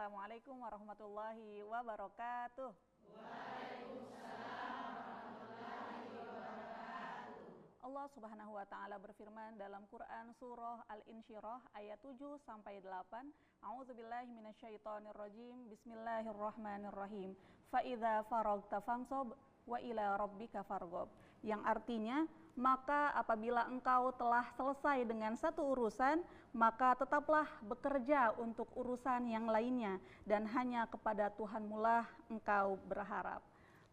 Assalamualaikum warahmatullahi wabarakatuh. Allah Subhanahu wa taala berfirman dalam Quran surah Al-Insyirah ayat 7 sampai 8. A'udzubillahi minasyaitonirrajim. Bismillahirrahmanirrahim. Fa idza faragta fansab wa ila rabbika farghab. Yang artinya, maka apabila engkau telah selesai dengan satu urusan, maka tetaplah bekerja untuk urusan yang lainnya dan hanya kepada Tuhanmu lah engkau berharap.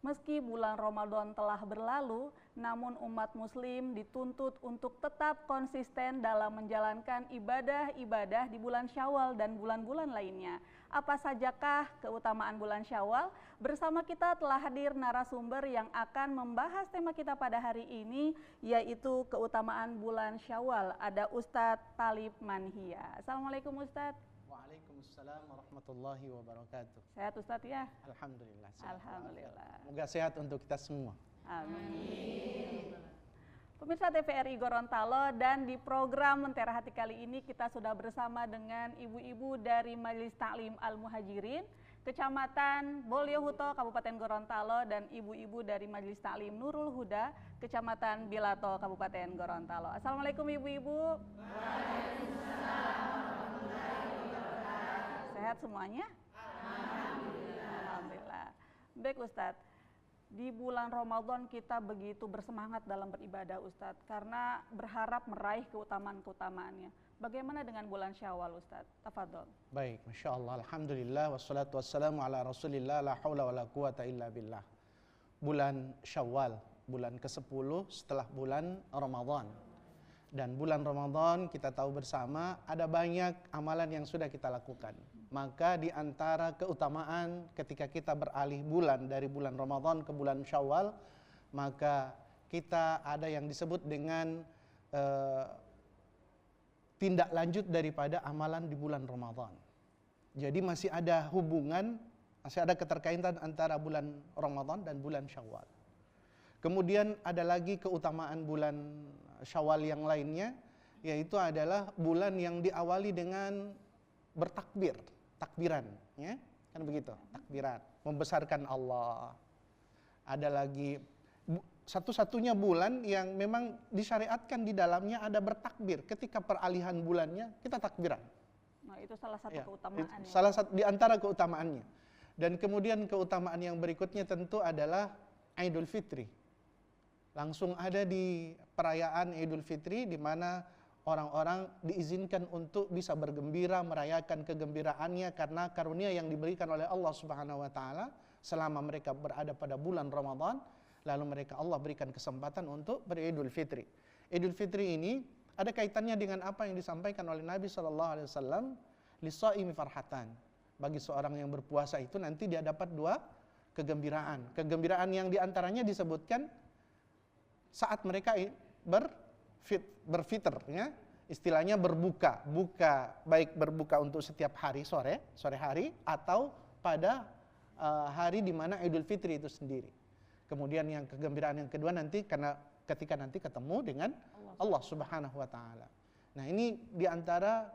Meski bulan Ramadan telah berlalu, namun umat muslim dituntut untuk tetap konsisten dalam menjalankan ibadah-ibadah di bulan Syawal dan bulan-bulan lainnya. Apa sajakah keutamaan bulan Syawal? Bersama kita telah hadir narasumber yang akan membahas tema kita pada hari ini, yaitu keutamaan bulan Syawal. Ada Ustadz Talib Manhia. Assalamualaikum Ustadz. Waalaikumsalam warahmatullahi wabarakatuh. Sehat Ustadz ya? Alhamdulillah. Alhamdulillah. Semoga sehat untuk kita semua. Amin. Pemirsa TVRI Gorontalo, dan di program Lentera Hati kali ini kita sudah bersama dengan ibu-ibu dari Majelis Ta'lim Al-Muhajirin, Kecamatan Bolyohuto, Kabupaten Gorontalo, dan ibu-ibu dari Majelis Ta'lim Nurul Huda, Kecamatan Bilato, Kabupaten Gorontalo. Assalamualaikum ibu-ibu. Sehat semuanya? Alhamdulillah. Baik Ustadz, di bulan Ramadan kita begitu bersemangat dalam beribadah Ustadz, karena berharap meraih keutamaan-keutamaannya. Bagaimana dengan bulan Syawal Ustadz? Tafadhol. Baik, Masya Allah, Alhamdulillah, wassalatu wassalamu ala rasulillah, la hawla wa la quwata illa billah. Bulan Syawal, bulan ke-10 setelah bulan Ramadan. Dan bulan Ramadan kita tahu bersama ada banyak amalan yang sudah kita lakukan. Maka di antara keutamaan ketika kita beralih bulan dari bulan Ramadan ke bulan Syawal, maka kita ada yang disebut dengan tindak lanjut daripada amalan di bulan Ramadan. Jadi masih ada hubungan, masih ada keterkaitan antara bulan Ramadan dan bulan Syawal. Kemudian ada lagi keutamaan bulan Syawal yang lainnya, yaitu adalah bulan yang diawali dengan bertakbir, takbiran, ya, kan begitu, takbiran, membesarkan Allah. Ada lagi satu-satunya bulan yang memang disyariatkan di dalamnya ada bertakbir. Ketika peralihan bulannya kita takbiran. Nah, itu salah satu keutamaannya. Salah satu di antara keutamaannya. Dan kemudian keutamaan yang berikutnya tentu adalah Idul Fitri. Langsung ada di perayaan Idul Fitri, di mana orang-orang diizinkan untuk bisa bergembira, merayakan kegembiraannya karena karunia yang diberikan oleh Allah Subhanahu wa taala selama mereka berada pada bulan Ramadan, lalu mereka Allah berikan kesempatan untuk beridul fitri. Idul Fitri ini ada kaitannya dengan apa yang disampaikan oleh Nabi sallallahu alaihi wasallam, lis-shaimi farhatan. Bagi seorang yang berpuasa itu nanti dia dapat dua kegembiraan. Kegembiraan yang diantaranya disebutkan saat mereka berfitr, ya, istilahnya berbuka, baik berbuka untuk setiap hari sore hari, atau pada hari di mana Idul Fitri itu sendiri. Kemudian yang kegembiraan yang kedua nanti karena ketika nanti ketemu dengan Allah Subhanahu wa taala. Nah, ini diantara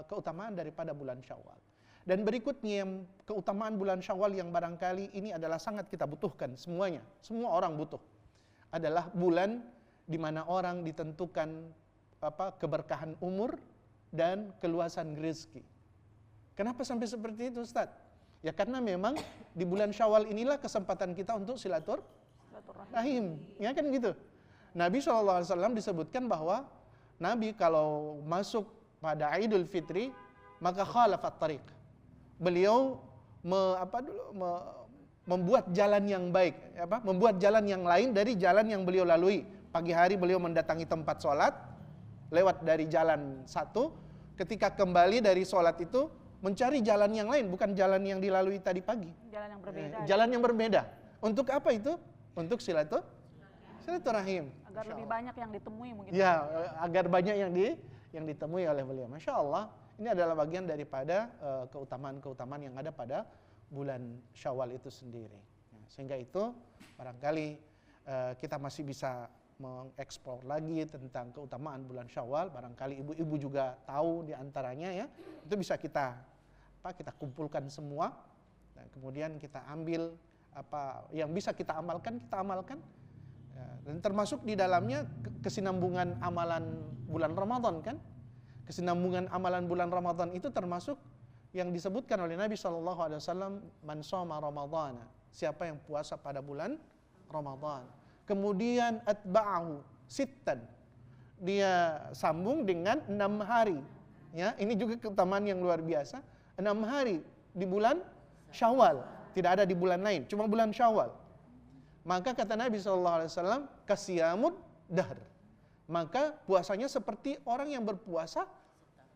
keutamaan daripada bulan Syawal. Dan berikutnya keutamaan bulan Syawal yang barangkali ini adalah sangat kita butuhkan semuanya, semua orang butuh, adalah bulan di mana orang ditentukan keberkahan umur dan keluasan rezeki. Kenapa sampai seperti itu, Ustaz? Ya karena memang di bulan Syawal inilah kesempatan kita untuk silaturahim, ya kan gitu. Nabi SAW disebutkan bahwa Nabi kalau masuk pada Idul Fitri maka khalafat tariq. Beliau membuat jalan yang baik, membuat jalan yang lain dari jalan yang beliau lalui. Pagi hari beliau mendatangi tempat sholat, lewat dari jalan satu, ketika kembali dari sholat itu mencari jalan yang lain, bukan jalan yang dilalui tadi pagi. Jalan yang berbeda. Jalan yang berbeda. Untuk apa itu? Untuk silaturahim. Agar lebih banyak yang ditemui mungkin. Ya, agar banyak yang ditemui oleh beliau. Masya Allah, ini adalah bagian daripada keutamaan-keutamaan yang ada pada bulan Syawal itu sendiri. Sehingga itu barangkali kita masih bisa mengeksplor lagi tentang keutamaan bulan Syawal. Barangkali ibu-ibu juga tahu di antaranya, ya. Itu bisa kita kita kumpulkan semua, dan kemudian kita ambil apa yang bisa kita amalkan, ya, dan termasuk di dalamnya kesinambungan amalan bulan Ramadan kan. Kesinambungan amalan bulan Ramadan itu termasuk yang disebutkan oleh Nabi SAW, man shoma Ramadhana, siapa yang puasa pada bulan Ramadan. Kemudian atba'ahu sittan, dia sambung dengan 6 hari. Ya, ini juga keutamaan yang luar biasa. 6 hari di bulan Syawal, tidak ada di bulan lain, cuma bulan Syawal. Maka kata Nabi SAW, kasiyamud dahr. Maka puasanya seperti orang yang berpuasa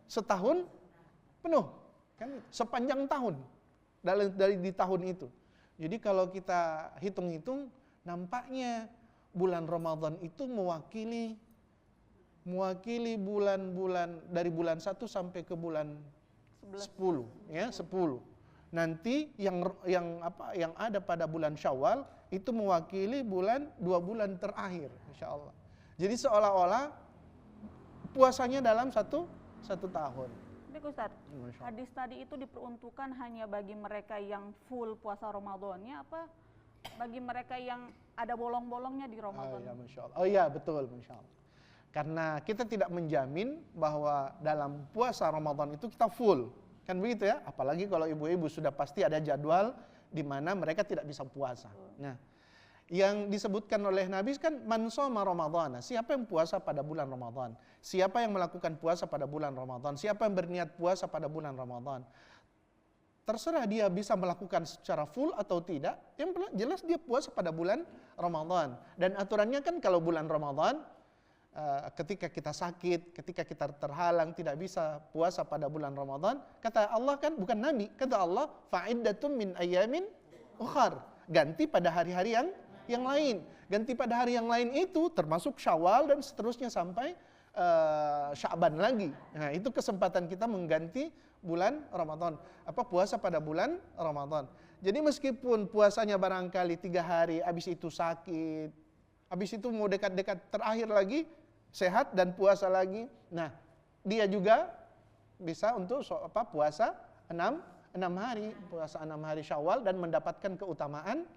setahun penuh, kan? Sepanjang tahun dari di tahun itu. Jadi kalau kita hitung-hitung, nampaknya bulan Ramadan itu mewakili bulan-bulan dari bulan 1 sampai ke bulan 10, ya, 10. Nanti yang ada pada bulan Syawal itu mewakili 2 bulan terakhir, insyaallah. Jadi seolah-olah puasanya dalam satu tahun. Baik Ustaz, hadis tadi itu diperuntukkan hanya bagi mereka yang full puasa Ramadannya, apa bagi mereka yang ada bolong-bolongnya di Ramadan? Ya, Masya Allah. Oh iya, betul, Masya Allah. Karena kita tidak menjamin bahwa dalam puasa Ramadan itu kita full. Kan begitu ya? Apalagi kalau ibu-ibu sudah pasti ada jadwal di mana mereka tidak bisa puasa. Nah, yang disebutkan oleh Nabi kan man shoma Ramadhana, siapa yang puasa pada bulan Ramadan, siapa yang melakukan puasa pada bulan Ramadan, siapa yang berniat puasa pada bulan Ramadan. Terserah dia bisa melakukan secara full atau tidak, yang jelas dia puasa pada bulan Ramadan. Dan aturannya kan kalau bulan Ramadan, ketika kita sakit, ketika kita terhalang tidak bisa puasa pada bulan Ramadan, kata Allah kan, bukan Nabi, kata Allah, fa'iddatun min ayamin ukhar, ganti pada hari-hari yang lain. Ganti pada hari yang lain itu termasuk Syawal dan seterusnya sampai Sya'ban lagi. Nah, itu kesempatan kita mengganti bulan Ramadan, puasa pada bulan Ramadan. Jadi meskipun puasanya barangkali 3 hari, habis itu sakit, habis itu mau dekat-dekat terakhir lagi sehat dan puasa lagi. Nah, dia juga bisa untuk puasa 6 hari, puasa 6 hari Syawal dan mendapatkan keutamaan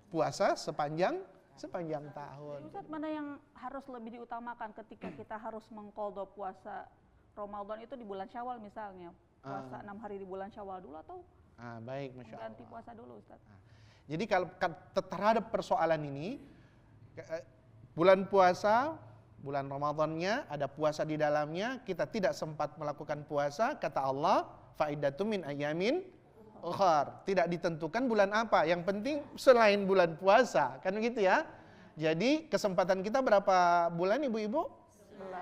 puasa sepanjang tahun. Ustaz, mana yang harus lebih diutamakan ketika kita harus mengqadha puasa Ramadan itu di bulan Syawal misalnya? Puasa 6 hari di bulan Syawal dulu atau baik, Masya Allah. ganti puasa dulu, Ustaz? Jadi kalau terhadap persoalan ini, bulan puasa, bulan Ramadannya ada puasa di dalamnya, kita tidak sempat melakukan puasa, kata Allah, fa'iddatun min ayamin ukhar. Tidak ditentukan bulan apa, yang penting selain bulan puasa, kan gitu ya. Jadi kesempatan kita berapa bulan ibu-ibu?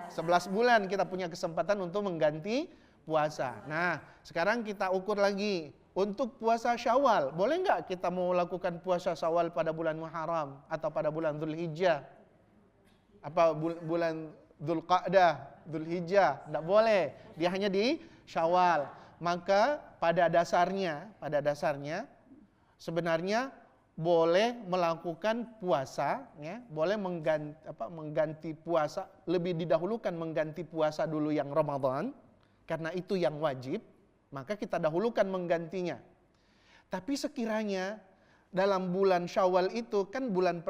11 bulan kita punya kesempatan untuk mengganti puasa. Nah, sekarang kita ukur lagi. Untuk puasa Syawal, boleh nggak kita mau lakukan puasa Syawal pada bulan Muharram atau pada bulan Dzulhijjah? Bulan Dzulqa'dah, Dzulhijjah? Nggak boleh. Dia hanya di Syawal. Maka pada dasarnya sebenarnya boleh melakukan puasa, ya, boleh mengganti puasa, lebih didahulukan mengganti puasa dulu yang Ramadan karena itu yang wajib, maka kita dahulukan menggantinya. Tapi sekiranya dalam bulan Syawal itu kan bulan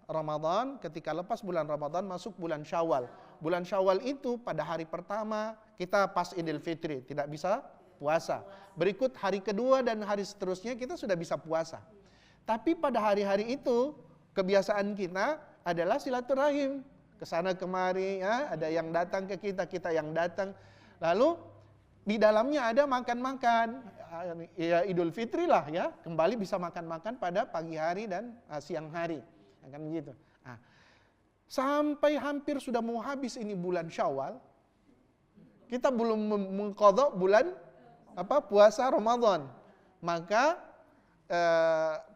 Ramadan, ketika lepas bulan Ramadan masuk bulan Syawal. Bulan Syawal itu pada hari pertama kita pas Idul Fitri, tidak bisa puasa. Berikut hari kedua dan hari seterusnya kita sudah bisa puasa. Tapi pada hari-hari itu kebiasaan kita adalah silaturahim. Kesana kemari, ya, ada yang datang ke kita, kita yang datang. Lalu di dalamnya ada makan-makan. Ya Idul Fitri lah ya, kembali bisa makan-makan pada pagi hari dan siang hari. Kan begitu. Nah, sampai hampir sudah mau habis ini bulan Syawal, kita belum mengqadha bulan puasa Ramadan. Maka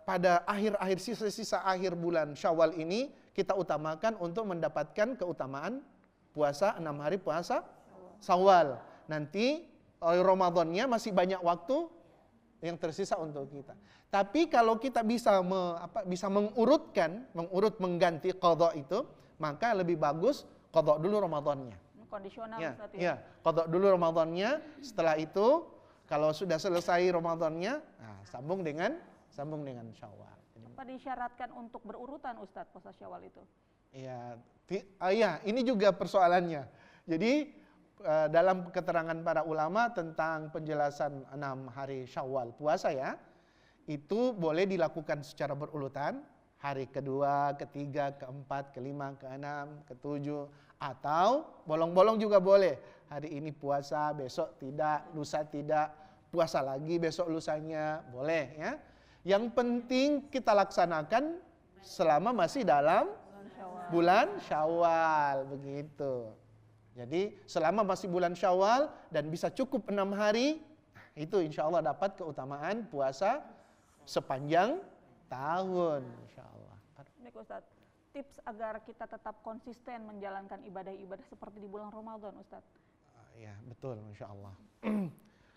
pada akhir-akhir sisa-sisa akhir bulan Syawal ini kita utamakan untuk mendapatkan keutamaan puasa 6 hari puasa Syawal. Nanti Ramadannya masih banyak waktu yang tersisa untuk kita. Tapi kalau kita bisa mengurut mengganti qadha itu, maka lebih bagus qadha dulu Ramadannya. kondisional Ya, Ustaz ya, qadha dulu Ramadannya, setelah itu kalau sudah selesai Ramadannya, nah, sambung dengan Syawal. Apa disyaratkan untuk berurutan Ustaz puasa Syawal itu? Ya, ya, ini juga persoalannya. Jadi dalam keterangan para ulama tentang penjelasan 6 hari Syawal puasa ya, itu boleh dilakukan secara berurutan, hari kedua, ketiga, keempat, kelima, keenam, ketujuh, atau bolong-bolong juga boleh. Hari ini puasa, besok tidak, lusa tidak, puasa lagi besok lusanya, boleh ya. Yang penting kita laksanakan selama masih dalam bulan Syawal, begitu. Jadi selama masih bulan Syawal dan bisa cukup 6 hari, itu insya Allah dapat keutamaan puasa sepanjang tahun, insya Allah. Baik Ustaz, tips agar kita tetap konsisten menjalankan ibadah-ibadah seperti di bulan Ramadan Ustaz. Ya betul, insya Allah.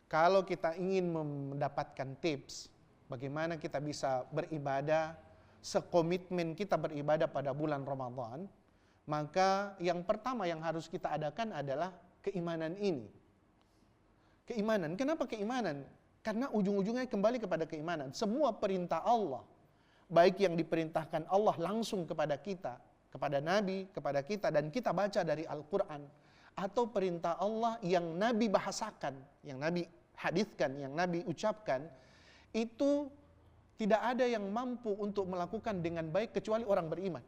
Kalau kita ingin mendapatkan tips bagaimana kita bisa beribadah, sekomitmen kita beribadah pada bulan Ramadan, maka yang pertama yang harus kita adakan adalah keimanan ini. Keimanan, kenapa keimanan? Karena ujung-ujungnya kembali kepada keimanan. Semua perintah Allah, baik yang diperintahkan Allah langsung kepada kita, kepada Nabi, kepada kita, dan kita baca dari Al-Quran, atau perintah Allah yang Nabi bahasakan, yang Nabi hadiskan, yang Nabi ucapkan, itu tidak ada yang mampu untuk melakukan dengan baik kecuali orang beriman.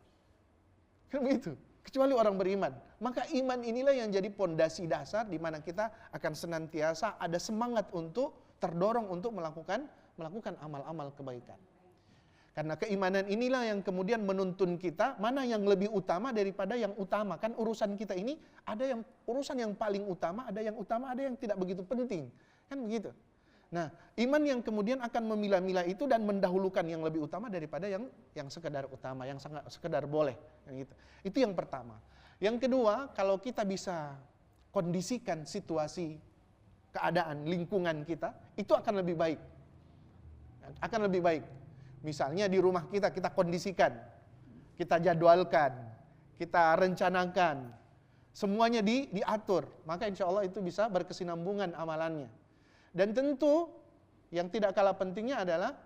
Kan begitu? Kecuali orang beriman. Maka iman inilah yang jadi pondasi dasar di mana kita akan senantiasa ada semangat untuk terdorong untuk melakukan amal-amal kebaikan. Karena keimanan inilah yang kemudian menuntun kita mana yang lebih utama daripada yang utama. Kan urusan kita ini ada yang urusan yang paling utama, ada yang tidak begitu penting. Kan begitu. Nah, iman yang kemudian akan memilah-milah itu dan mendahulukan yang lebih utama daripada yang sekedar utama, yang sekedar boleh, gitu. Itu yang pertama. Yang kedua, kalau kita bisa kondisikan situasi, keadaan, lingkungan kita, itu akan lebih baik. Akan lebih baik. Misalnya di rumah kita kondisikan, kita jadwalkan, kita rencanakan, semuanya diatur, maka insya Allah itu bisa berkesinambungan amalannya. Dan tentu yang tidak kalah pentingnya adalah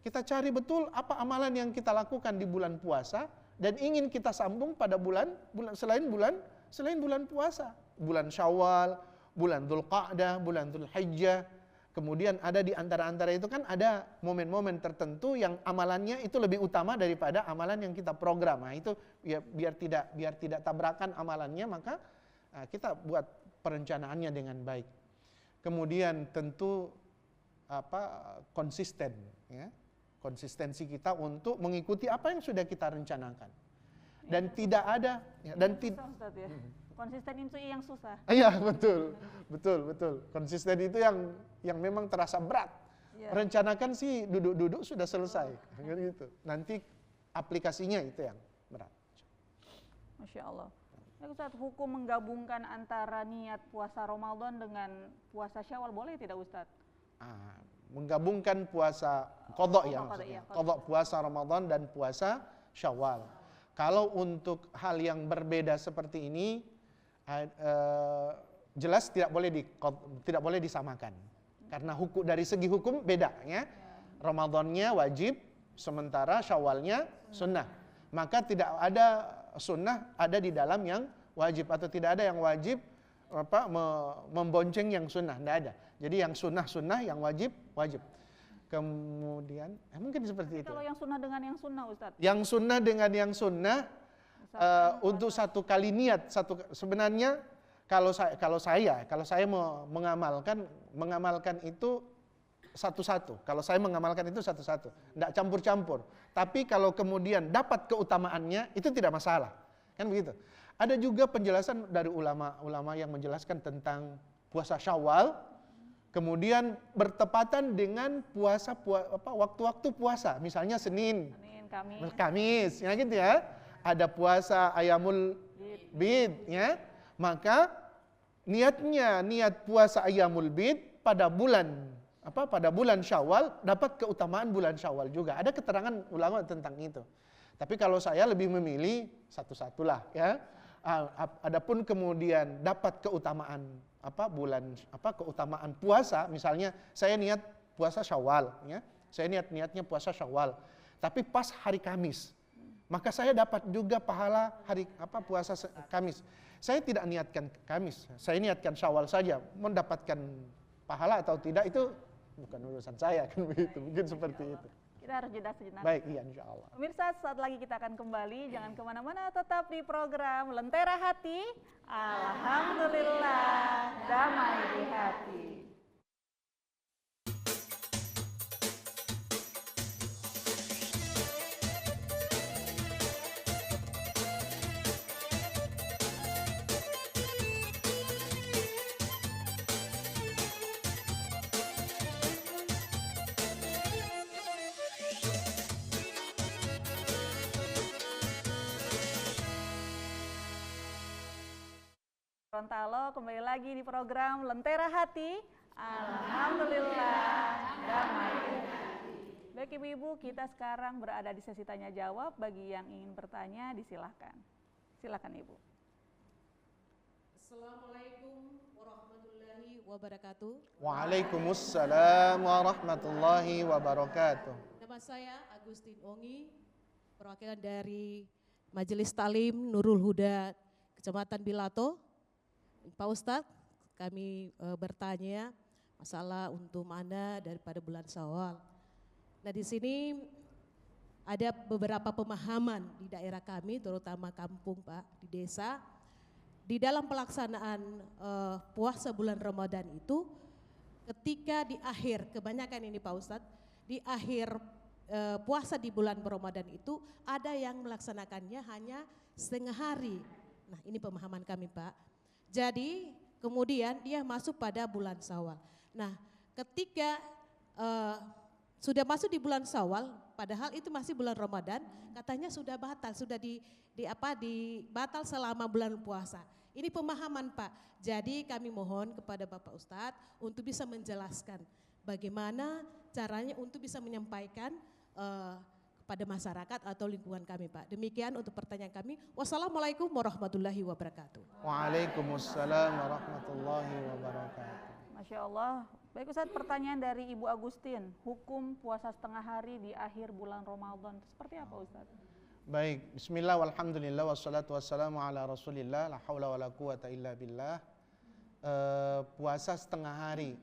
kita cari betul apa amalan yang kita lakukan di bulan puasa dan ingin kita sambung pada bulan selain bulan puasa, bulan Syawal, bulan Dzulqa'dah, bulan Dzulhijjah. Kemudian ada di antara-antara itu kan ada momen-momen tertentu yang amalannya itu lebih utama daripada amalan yang kita program. Nah, itu ya, biar tidak tabrakan amalannya, maka kita buat perencanaannya dengan baik. Kemudian tentu konsisten, ya, konsistensi kita untuk mengikuti apa yang sudah kita rencanakan. Dan ya, tidak ada ya, dan tidak konsisten itu yang susah. Iya, betul. Konsisten itu yang memang terasa berat. Ya. Rencanakan sih duduk-duduk sudah selesai, gitu. Nanti aplikasinya itu yang berat. Masya Allah. Ya, Ustaz, hukum menggabungkan antara niat puasa Ramadan dengan puasa Syawal boleh tidak Ustaz? Menggabungkan puasa qadha ya, qadha puasa Ramadan dan puasa Syawal. Kalau untuk hal yang berbeda seperti ini, jelas tidak boleh disamakan. Karena dari segi hukum beda ya. Ramadannya wajib, sementara Syawalnya sunnah. Maka tidak ada sunnah ada di dalam yang wajib, atau tidak ada yang wajib membonceng yang sunnah, tidak ada. Jadi yang sunnah, yang wajib. Kemudian mungkin seperti itu. Kalau yang sunnah dengan yang sunnah Ustaz? Yang sunnah dengan yang sunnah untuk satu kali niat, sebenarnya kalau saya mengamalkan itu satu-satu. Kalau saya mengamalkan itu satu-satu, tidak campur-campur. Tapi kalau kemudian dapat keutamaannya itu tidak masalah, kan begitu. Ada juga penjelasan dari ulama-ulama yang menjelaskan tentang puasa Syawal, kemudian bertepatan dengan waktu-waktu puasa, misalnya Senin, Kamis, ya gitu ya. Ada puasa Ayyamul Bid, ya. Maka niat puasa Ayyamul Bid pada bulan Syawal dapat keutamaan bulan Syawal juga. Ada keterangan ulama tentang itu. Tapi kalau saya lebih memilih satu-satulah ya. Adapun kemudian dapat keutamaan keutamaan puasa, misalnya saya niat puasa Syawal, ya. Saya niatnya puasa Syawal. Tapi pas hari Kamis, maka saya dapat juga pahala puasa Kamis. Saya tidak niatkan Kamis, saya niatkan Syawal saja. Mendapatkan pahala atau tidak itu bukan urusan saya, kan begitu. Mungkin seperti itu. Kita harus jeda sejenak. Baik, iya insya Allah. Pemirsa, saat lagi kita akan kembali, jangan kemana-mana, tetap di program Lentera Hati. Alhamdulillah, damai di hati. Gorontalo, kembali lagi di program Lentera Hati. Alhamdulillah, damai di hati. Baik ibu-ibu, kita sekarang berada di sesi tanya jawab. Bagi yang ingin bertanya, disilahkan. Silakan ibu. Assalamualaikum warahmatullahi wabarakatuh. Waalaikumsalam warahmatullahi wabarakatuh. Nama saya Agustin Ongi, perwakilan dari Majelis Talim Nurul Huda, Kecamatan Bilato. Pak Ustadz, kami bertanya masalah untuk mana daripada bulan Syawal. Nah, di sini ada beberapa pemahaman di daerah kami, terutama kampung Pak, di desa. Di dalam pelaksanaan puasa bulan Ramadan itu, ketika di akhir, kebanyakan ini Pak Ustadz, di akhir puasa di bulan Ramadan itu ada yang melaksanakannya hanya setengah hari. Nah, ini pemahaman kami Pak. Jadi kemudian dia masuk pada bulan Syawal. Nah, ketika sudah masuk di bulan Syawal, padahal itu masih bulan Ramadan, katanya sudah batal, sudah batal selama bulan puasa. Ini pemahaman Pak. Jadi kami mohon kepada Bapak Ustadz untuk bisa menjelaskan bagaimana caranya untuk bisa menyampaikan pada masyarakat atau lingkungan kami Pak. Demikian untuk pertanyaan kami. Wassalamualaikum warahmatullahi wabarakatuh. Waalaikumsalam warahmatullahi wabarakatuh. Masya Allah. Baik Ustaz, pertanyaan dari Ibu Agustin. Hukum puasa setengah hari di akhir bulan Ramadan seperti apa Ustaz? Baik, bismillah walhamdulillah wassalatu wassalamu ala rasulillah la haula wa la quwata illa billah. Puasa setengah hari.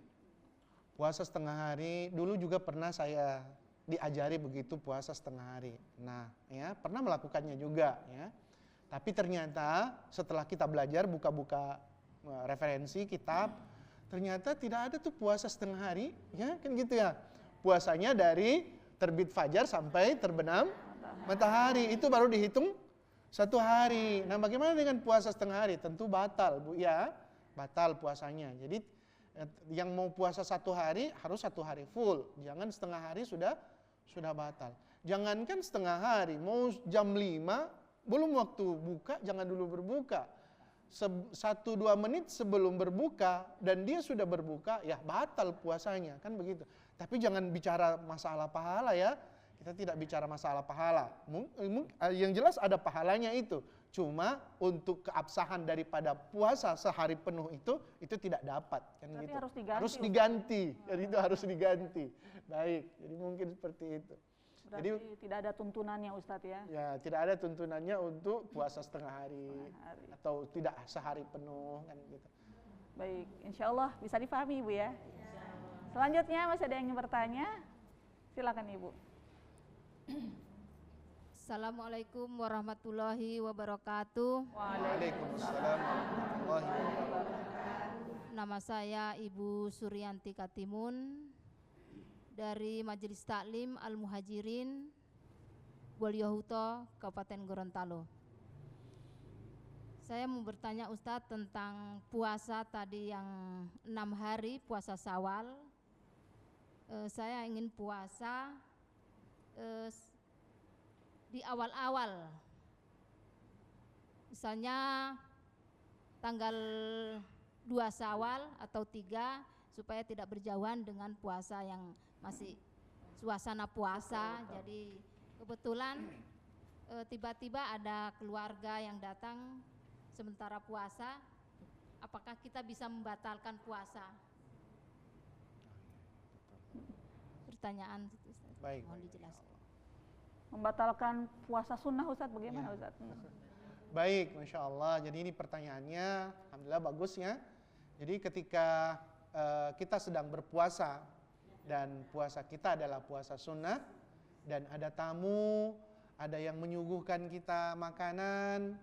Puasa setengah hari dulu juga pernah saya diajari begitu, puasa setengah hari. Nah, ya, pernah melakukannya juga, ya. Tapi ternyata setelah kita belajar buka-buka referensi kitab, ternyata tidak ada tuh puasa setengah hari, ya, kan gitu ya. Puasanya dari terbit fajar sampai terbenam matahari, itu baru dihitung satu hari. Nah, bagaimana dengan puasa setengah hari? Tentu batal, Bu, ya. Batal puasanya. Jadi yang mau puasa satu hari harus satu hari full, jangan setengah hari sudah batal. Jangankan setengah hari, mau jam 5 belum waktu buka, jangan dulu berbuka. 1-2 menit sebelum berbuka dan dia sudah berbuka, ya batal puasanya, kan begitu. Tapi jangan bicara masalah pahala ya. Kita tidak bicara masalah pahala. Yang jelas ada pahalanya itu. Cuma untuk keabsahan daripada puasa sehari penuh itu tidak dapat, kan gitu. Harus diganti. Jadi itu harus diganti. Baik, jadi mungkin seperti itu. Berarti jadi tidak ada tuntunannya Ustadz ya? Ya, tidak ada tuntunannya untuk puasa setengah hari. Atau tidak sehari penuh, kan gitu. Baik, insya Allah bisa dipahami Ibu ya. Selanjutnya masih ada yang ingin bertanya? Silakan Ibu. Assalamualaikum warahmatullahi wabarakatuh. Waalaikumsalam warahmatullahi wabarakatuh. Nama saya Ibu Suryanti Katimun dari Majelis Taklim Al-Muhajirin Bolyohuto, Kabupaten Gorontalo. Saya mau bertanya Ustadz tentang puasa tadi yang 6 hari puasa Syawal. Saya ingin puasa di awal-awal, misalnya tanggal 2 Syawal atau 3, supaya tidak berjauhan dengan puasa yang masih suasana puasa. Jadi kebetulan tiba-tiba ada keluarga yang datang, sementara puasa, apakah kita bisa membatalkan puasa? Pertanyaan itu, Ustaz. Baik. Mohon dijelaskan. Membatalkan puasa sunnah, Ustaz, bagaimana, Ya. Ustaz? Baik, Masya Allah. Jadi ini pertanyaannya, alhamdulillah bagus ya. Jadi ketika kita sedang berpuasa dan puasa kita adalah puasa sunnah dan ada tamu, ada yang menyuguhkan kita makanan,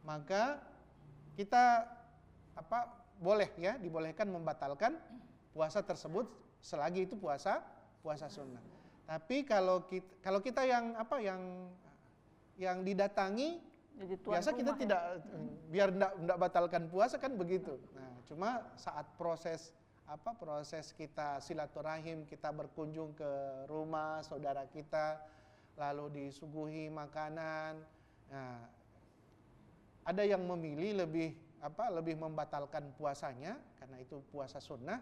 maka kita boleh ya, dibolehkan membatalkan puasa tersebut selagi itu puasa sunnah. Tapi kalau kita yang didatangi, Jadi tuan biasa kita rumah, tidak biar tidak batalkan puasa kan begitu. Nah, cuma saat proses kita silaturahim, kita berkunjung ke rumah saudara kita, lalu disuguhi makanan. Nah, ada yang memilih lebih membatalkan puasanya karena itu puasa sunnah.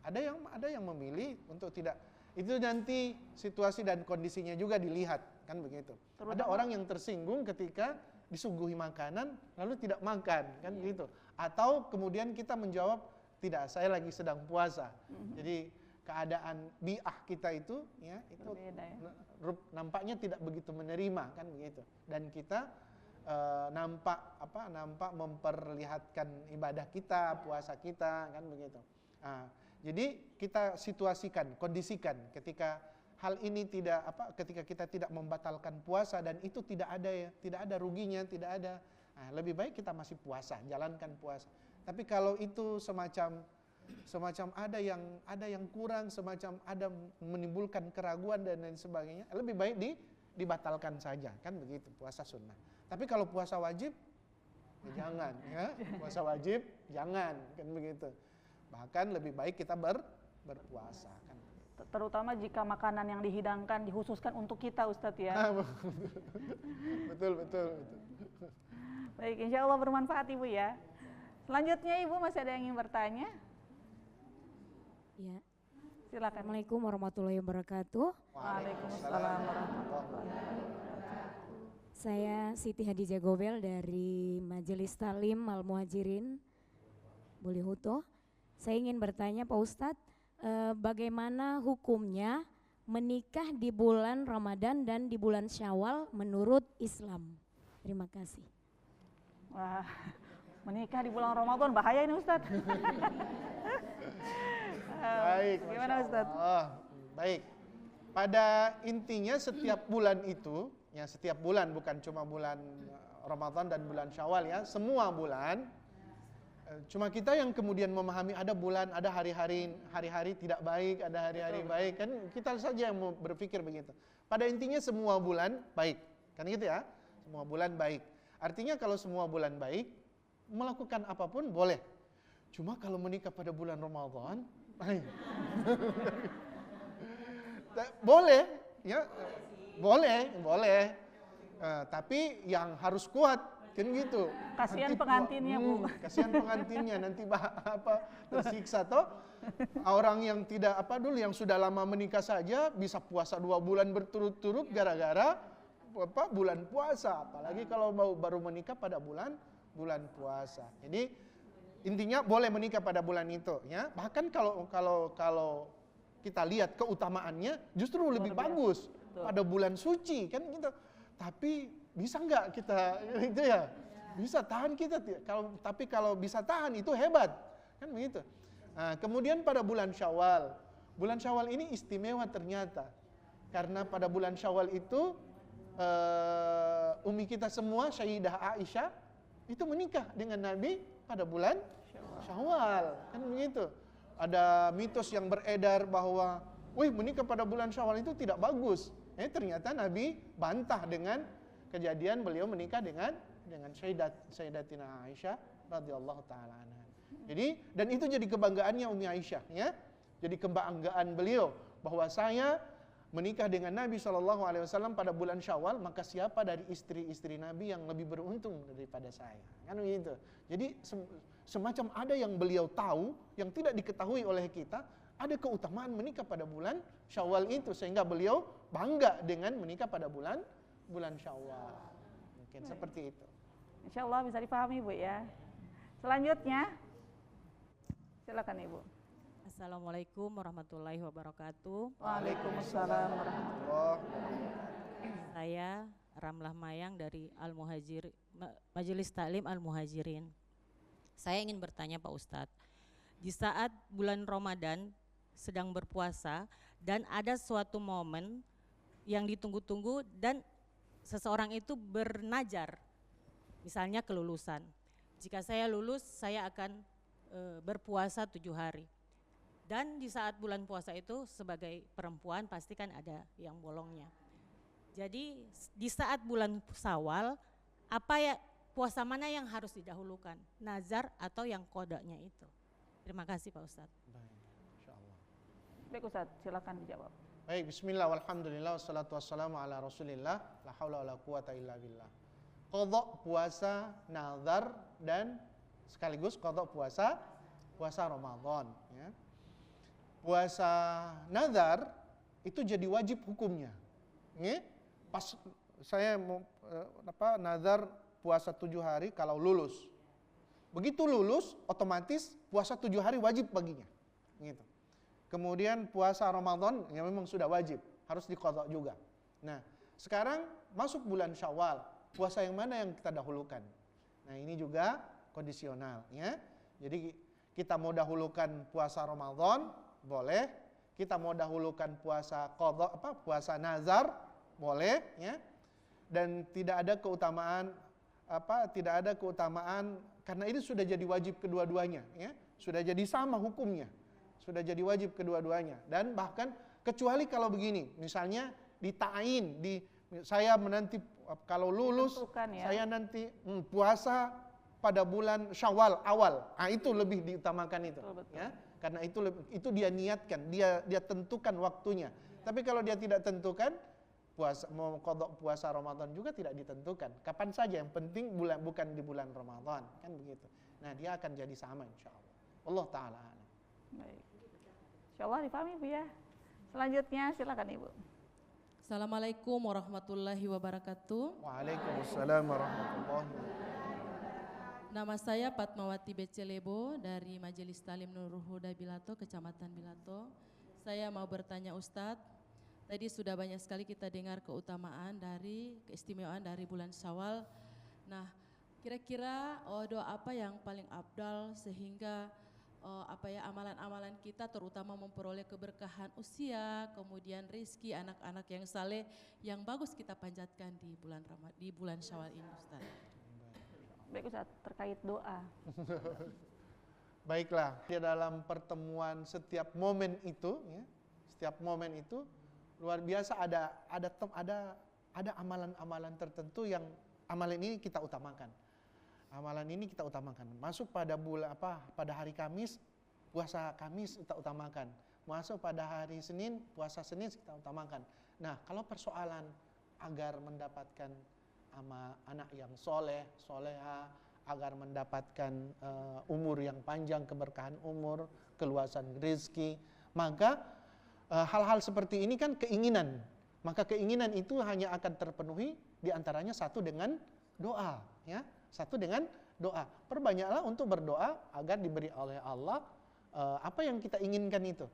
Ada yang memilih untuk tidak. Itu nanti situasi dan kondisinya juga dilihat, kan begitu. Ada orang yang tersinggung ketika disuguhi makanan lalu tidak makan, kan begitu. Atau kemudian kita menjawab, tidak, saya lagi sedang puasa. Jadi keadaan bi'ah kita itu ya itu berbeda, ya. nampaknya tidak begitu menerima, kan begitu. Dan kita nampak memperlihatkan ibadah kita, puasa kita, kan begitu. Jadi kita situasikan, kondisikan ketika hal ini ketika kita tidak membatalkan puasa dan itu tidak ada ruginya, tidak ada. Lebih baik kita masih puasa, jalankan puasa. Tapi kalau itu semacam ada yang kurang, semacam ada menimbulkan keraguan dan lain sebagainya, lebih baik dibatalkan saja, kan begitu, puasa sunnah. Tapi kalau puasa wajib, ya jangan, ya. Puasa wajib jangan, kan begitu. Bahkan lebih baik kita berpuasa, kan. Terutama jika makanan yang dihidangkan dikhususkan untuk kita, Ustadz, ya. Betul. Baik, insya Allah bermanfaat, Ibu, ya. Selanjutnya, Ibu masih ada yang ingin bertanya? Ya. Silakan. Assalamualaikum warahmatullahi wabarakatuh. Waalaikumsalam warahmatullahi wabarakatuh. Saya Siti Hadijah Gobel dari Majelis Talim Al Muhajirin Bolihuto. Saya ingin bertanya Pak Ustadz, bagaimana hukumnya menikah di bulan Ramadan dan di bulan Syawal menurut Islam? Terima kasih. Wah, menikah di bulan Ramadan bahaya ini, Ustadz. Baik, Gimana, Masya Ustadz? Allah. Baik. Pada intinya setiap bulan itu, ya setiap bulan, bukan cuma bulan Ramadan dan bulan Syawal ya, semua bulan. Cuma kita yang kemudian memahami ada bulan, ada hari-hari tidak baik, ada hari-hari baik, kan kita saja yang mau berpikir begitu. Pada intinya semua bulan baik, kan gitu ya, semua bulan baik. Artinya kalau semua bulan baik, melakukan apapun boleh. Cuma kalau menikah pada bulan Ramadan, boleh, ya, boleh. Tapi yang harus kuat. Kan gitu. Kasihan pengantinnya, Bu. Kasihan pengantinnya nanti tersiksa toh. Orang yang tidak yang sudah lama menikah saja bisa puasa 2 bulan berturut-turut gara-gara bulan puasa. Apalagi kalau baru menikah pada bulan puasa. Jadi intinya boleh menikah pada bulan itu ya. Bahkan kalau kita lihat keutamaannya justru lebih bagus pada bulan suci kan gitu. Tapi bisa nggak kita itu ya? Bisa tahan kita. Tapi kalau bisa tahan itu hebat, kan begitu. Nah, kemudian pada bulan Syawal ini istimewa ternyata, karena pada bulan Syawal itu umi kita semua Sayyidah Aisyah itu menikah dengan Nabi pada bulan Syawal, kan begitu. Ada mitos yang beredar bahwa, menikah pada bulan Syawal itu tidak bagus. Ternyata Nabi bantah dengan kejadian beliau menikah dengan Sayyidatina Aisyah radhiyallahu taala anha. Jadi dan itu jadi kebanggaannya Umi Aisyah ya. Jadi kebanggaan beliau bahwa saya menikah dengan Nabi SAW pada bulan Syawal, maka siapa dari istri-istri Nabi yang lebih beruntung daripada saya? Kan begitu. Jadi semacam ada yang beliau tahu yang tidak diketahui oleh kita, ada keutamaan menikah pada bulan Syawal itu sehingga beliau bangga dengan menikah pada bulan Syawal. Mungkin seperti itu. Insya Allah bisa dipahami Bu ya. Selanjutnya, silakan Ibu. Assalamualaikum warahmatullahi wabarakatuh. Waalaikumsalam warahmatullahi wabarakatuh. Saya Ramlah Mayang dari Majelis Taklim Al-Muhajirin. Saya ingin bertanya Pak Ustadz, di saat bulan Ramadan sedang berpuasa dan ada suatu momen yang ditunggu-tunggu dan seseorang itu bernajar, misalnya kelulusan. Jika saya lulus, saya akan berpuasa 7 hari. Dan di saat bulan puasa itu sebagai perempuan pasti kan ada yang bolongnya. Jadi di saat bulan Syawal, apa ya puasa mana yang harus didahulukan? Nazar atau yang kodoknya itu? Terima kasih Pak Ustadz. Baik, insyaallah. Baik Ustaz, silakan dijawab. Baik, bismillah walhamdulillah wassalatu wassalamu ala Rasulillah, la haula wala quwata illa billah. Qadha puasa nazar dan sekaligus qadha puasa Ramadan ya. Puasa nazar itu jadi wajib hukumnya. Ya. Pas saya mau nazar puasa 7 hari kalau lulus. Begitu lulus otomatis puasa 7 hari wajib baginya. Gitu. Kemudian puasa Ramadan yang memang sudah wajib, harus diqadha juga. Nah, sekarang masuk bulan Syawal, puasa yang mana yang kita dahulukan? Nah, ini juga kondisional ya. Jadi kita mau dahulukan puasa Ramadan, boleh. Kita mau dahulukan puasa qadha puasa nazar, boleh ya. Dan tidak ada keutamaan karena ini sudah jadi wajib kedua-duanya ya. Sudah jadi sama hukumnya. Sudah jadi wajib kedua-duanya. Dan bahkan kecuali kalau begini, misalnya dita'in, saya menanti kalau lulus ya. Saya nanti puasa pada bulan Syawal awal. Itu lebih diutamakan itu. Betul. Ya. Karena itu dia niatkan, dia tentukan waktunya. Tapi kalau dia tidak tentukan, mau qadha puasa Ramadan juga tidak ditentukan. Kapan saja, yang penting bukan di bulan Ramadan, kan begitu. Nah, dia akan jadi sama insyaallah. Allah taala alam. Baik. Insyaallah dipahami Bu ya. Selanjutnya silakan Ibu. Assalamualaikum warahmatullahi wabarakatuh. Waalaikumsalam warahmatullahi wabarakatuh. Nama saya Fatmawati Becelebo dari Majelis Taklim Nurul Huda Bilato, Kecamatan Bilato. Saya mau bertanya Ustadz, tadi sudah banyak sekali kita dengar keistimewaan dari bulan Syawal. Nah, kira-kira doa apa yang paling afdal sehingga amalan-amalan kita terutama memperoleh keberkahan usia, kemudian rezeki anak-anak yang saleh yang bagus kita panjatkan di bulan Syawal ini Ustaz. Baik Ustaz, terkait doa. Baiklah, di dalam pertemuan setiap momen itu luar biasa ada amalan-amalan tertentu yang amalan ini kita utamakan. Masuk pada pada hari Kamis, puasa Kamis kita utamakan. Masuk pada hari Senin, puasa Senin kita utamakan. Nah, kalau persoalan agar mendapatkan anak yang soleha, agar mendapatkan umur yang panjang, keberkahan umur, keluasan rezeki, maka hal-hal seperti ini kan keinginan. Maka keinginan itu hanya akan terpenuhi diantaranya satu dengan doa, ya. Satu dengan doa. Perbanyaklah untuk berdoa agar diberi oleh Allah apa yang kita inginkan itu.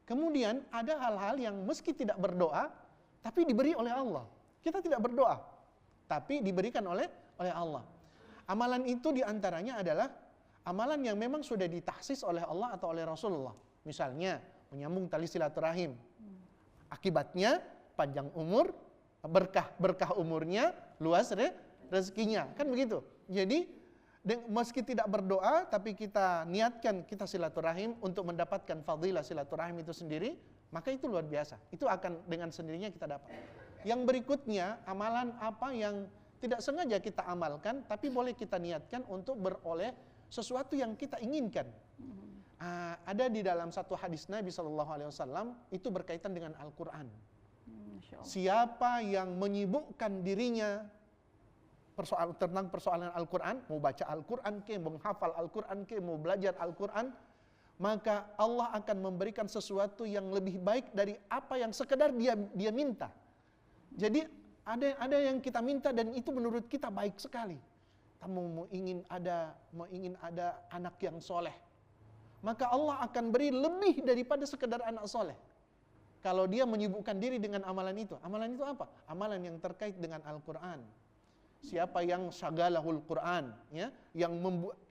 Kemudian ada hal-hal yang meski tidak berdoa tapi diberi oleh Allah. Kita tidak berdoa tapi diberikan oleh Allah. Amalan itu diantaranya adalah amalan yang memang sudah ditahsis oleh Allah atau oleh Rasulullah. Misalnya menyambung tali silaturahim. Akibatnya panjang umur, berkah umurnya, luas rezekinya, kan begitu. Jadi meski tidak berdoa tapi kita niatkan kita silaturahim untuk mendapatkan fadilah silaturahim itu sendiri, maka itu luar biasa. Itu akan dengan sendirinya kita dapat. Yang berikutnya, amalan apa yang tidak sengaja kita amalkan tapi boleh kita niatkan untuk beroleh sesuatu yang kita inginkan. Ada di dalam satu hadis Nabi SAW itu berkaitan dengan Al-Quran. Siapa yang menyibukkan dirinya tentang persoalan Al-Quran, mau baca Al-Quran ke, mau menghafal Al-Quran ke, mau belajar Al-Quran, maka Allah akan memberikan sesuatu yang lebih baik dari apa yang sekedar dia minta. Jadi ada yang kita minta dan itu menurut kita baik sekali. kamu mau ingin ada anak yang soleh, maka Allah akan beri lebih daripada sekedar anak soleh. Kalau dia menyibukkan diri dengan amalan itu. Amalan itu apa? Amalan yang terkait dengan Al-Quran. Siapa yang syagalahul Quran, ya, yang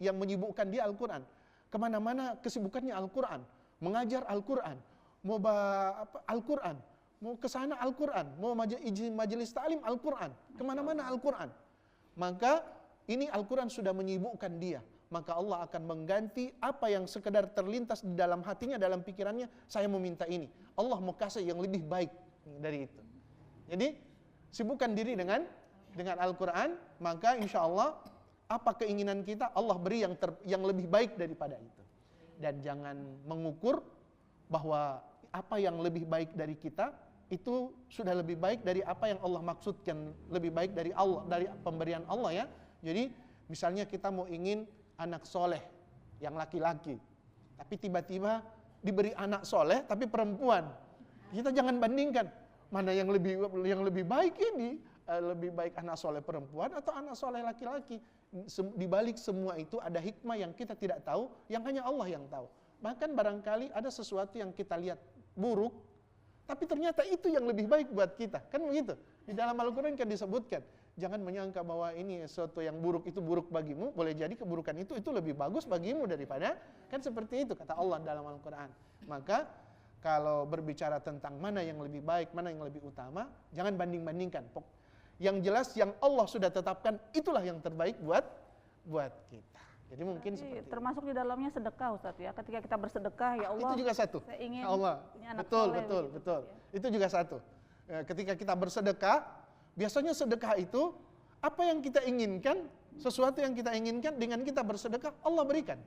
menyibukkan dia Al-Quran. Kemana-mana kesibukannya Al-Quran, mengajar Al-Quran, mau Al-Quran, mau ke sana Al-Quran, mau majelis ta'lim Al-Quran, kemana-mana Al-Quran. Maka ini Al-Quran sudah menyibukkan dia. Maka Allah akan mengganti apa yang sekedar terlintas di dalam hatinya, dalam pikirannya, saya mau minta ini. Allah mau kasih yang lebih baik dari itu. Jadi, sibukkan diri dengan Al-Quran, maka insya Allah apa keinginan kita, Allah beri yang lebih baik daripada itu. Dan jangan mengukur bahwa apa yang lebih baik dari kita, itu sudah lebih baik dari apa yang Allah maksudkan, lebih baik dari Allah, dari pemberian Allah ya. Jadi, misalnya kita mau ingin anak soleh yang laki-laki, tapi tiba-tiba diberi anak soleh tapi perempuan. Kita jangan bandingkan mana yang lebih baik ini, lebih baik anak soleh perempuan atau anak soleh laki-laki. Di balik semua itu ada hikmah yang kita tidak tahu, yang hanya Allah yang tahu. Bahkan barangkali ada sesuatu yang kita lihat buruk, tapi ternyata itu yang lebih baik buat kita, kan begitu. Di dalam Al-Quran kan disebutkan, jangan menyangka bahwa ini sesuatu yang buruk itu buruk bagimu, boleh jadi keburukan itu lebih bagus bagimu daripada, kan seperti itu kata Allah dalam Al-Quran. Maka kalau berbicara tentang mana yang lebih baik, mana yang lebih utama, jangan banding-bandingkan. Yang jelas yang Allah sudah tetapkan itulah yang terbaik buat kita. Jadi mungkin seperti termasuk di dalamnya sedekah Ustaz ya. Ketika kita bersedekah, ya Allah, itu juga satu. Saya ingin Allah. punya anak Betul. soleh, ya. Itu juga satu. Ketika kita bersedekah, biasanya sedekah itu apa yang kita inginkan, sesuatu yang kita inginkan dengan kita bersedekah, Allah berikan.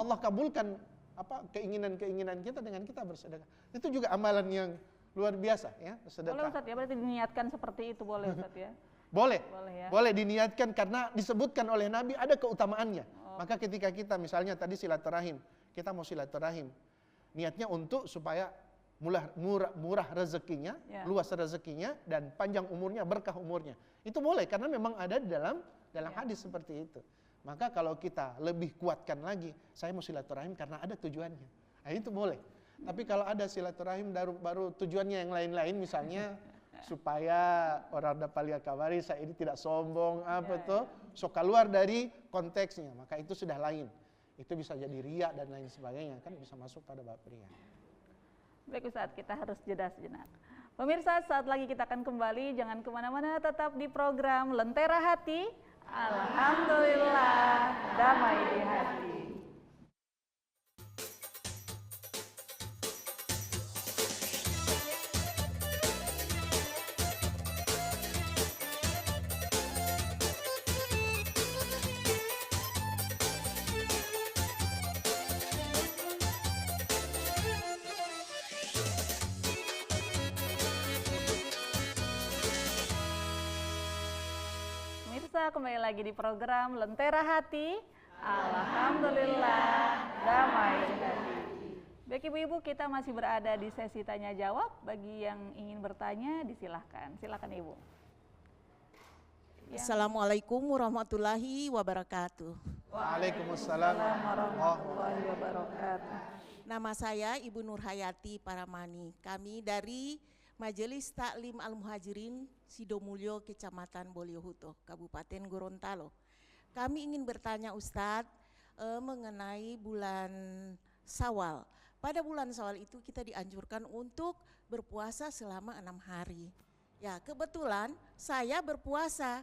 Allah kabulkan keinginan-keinginan kita dengan kita bersedekah. Itu juga amalan yang luar biasa ya, sedekah. Boleh Ustaz ya, berarti diniatkan seperti itu boleh Ustaz ya. Boleh Ya. Boleh diniatkan karena disebutkan oleh Nabi ada keutamaannya. Maka ketika kita misalnya tadi silaturahim, kita mau silaturahim, niatnya untuk supaya murah rezekinya, Ya. luas rezekinya, dan panjang umurnya, berkah umurnya. Itu boleh karena memang ada di dalam hadis seperti itu. Maka kalau kita lebih kuatkan lagi, saya mau silaturahim karena ada tujuannya. Nah, itu boleh. Tapi kalau ada silaturahim baru tujuannya yang lain-lain, misalnya supaya orang dapat lihat kabari saya ini tidak sombong so keluar dari konteksnya, maka itu sudah lain. Itu bisa jadi riya dan lain sebagainya, kan bisa masuk pada bab riya. Baik Ustaz, kita harus jeda sejenak. Pemirsa, saat lagi kita akan kembali, jangan kemana-mana, tetap di program Lentera Hati. Alhamdulillah, damai di hati. Kembali lagi di program Lentera Hati. Alhamdulillah, damai di hati. Baik ibu-ibu, kita masih berada di sesi tanya jawab. Bagi yang ingin bertanya, disilahkan. Silakan ibu. Assalamualaikum warahmatullahi wabarakatuh. Waalaikumsalam warahmatullahi wabarakatuh. Nama saya Ibu Nurhayati Paramani. Kami dari Majelis Taklim Al-Muhajirin Sidomulyo, Kecamatan Boliohuto, Kabupaten Gorontalo. Kami ingin bertanya Ustadz mengenai bulan Syawal. Pada bulan Syawal itu kita dianjurkan untuk berpuasa selama 6 hari. Ya, kebetulan saya berpuasa,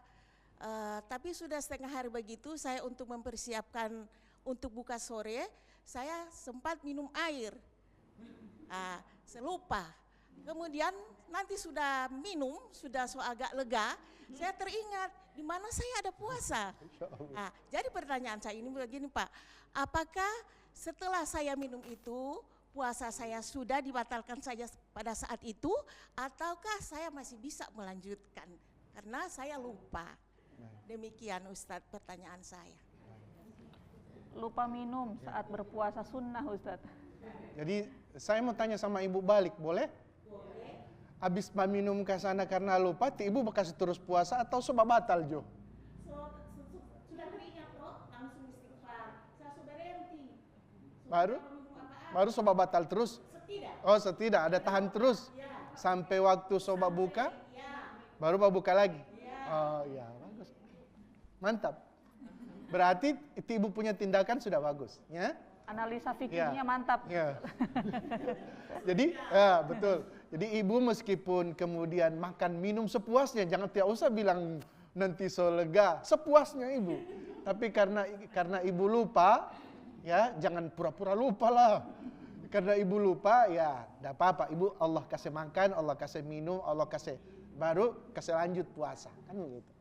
tapi sudah setengah hari begitu saya untuk mempersiapkan untuk buka sore, saya sempat minum air. Saya lupa. Kemudian nanti sudah minum, sudah agak lega, saya teringat di mana saya ada puasa. Jadi pertanyaan saya ini begini Pak, apakah setelah saya minum itu puasa saya sudah dibatalkan saja pada saat itu, ataukah saya masih bisa melanjutkan karena saya lupa? Demikian Ustadz pertanyaan saya. Lupa minum saat berpuasa sunnah Ustadz. Jadi saya mau tanya sama ibu balik, boleh? Habis minum ke sana karena lupa, ibu bekas terus puasa atau sebab batal Jo? Sudah Baru soba batal terus? Oh setidak, ada tahan terus? Sampai waktu soba buka? Baru buka lagi? Oh iya, bagus. Mantap. Berarti ibu punya tindakan sudah bagus. Ya? Analisa fikihnya mantap. Ya. Jadi, ya betul. Jadi ibu meskipun kemudian makan minum sepuasnya, jangan tidak usah bilang nanti so lega, sepuasnya ibu. Tapi karena ibu lupa, ya jangan pura-pura lupa lah. Karena ibu lupa, ya tidak apa-apa. Ibu Allah kasih makan, Allah kasih minum, Allah baru kasih lanjut puasa, kan begitu.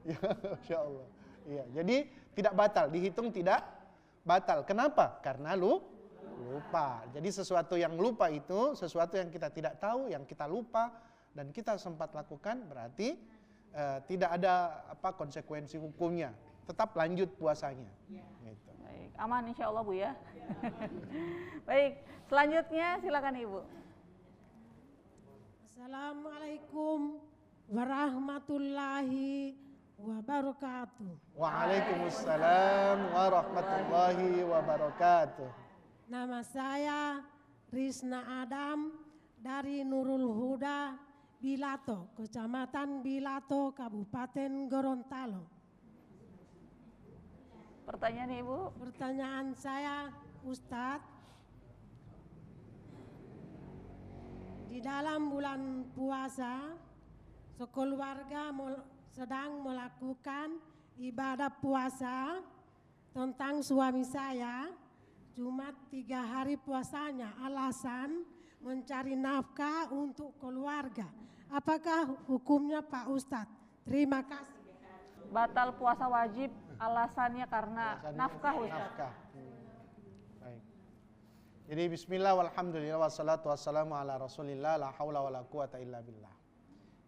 Ya, Masya Allah. Ya, jadi tidak batal, dihitung tidak batal. Kenapa? Karena lupa. Jadi sesuatu yang lupa itu sesuatu yang kita tidak tahu, yang kita lupa dan kita sempat lakukan, berarti tidak ada konsekuensi hukumnya. Tetap lanjut puasanya. Gitu. Baik, aman insya Allah Bu ya. Baik, selanjutnya silakan Ibu. Assalamualaikum warahmatullahi wabarakatuh. Waalaikumsalam warahmatullahi wabarakatuh. Nama saya Risna Adam dari Nurul Huda, Bilato, Kecamatan Bilato, Kabupaten Gorontalo. Pertanyaan Ibu? Pertanyaan saya, Ustadz, di dalam bulan puasa, sekeluarga sedang melakukan ibadah puasa. Tentang suami saya, cuma 3 hari puasanya, alasan mencari nafkah untuk keluarga. Apakah hukumnya Pak Ustadz? Terima kasih. Batal puasa wajib, alasannya karena nafkah Ustadz. Baik. Jadi bismillah walhamdulillah wassalatu wassalamu ala rasulillah la haula wa la quwata illa billah.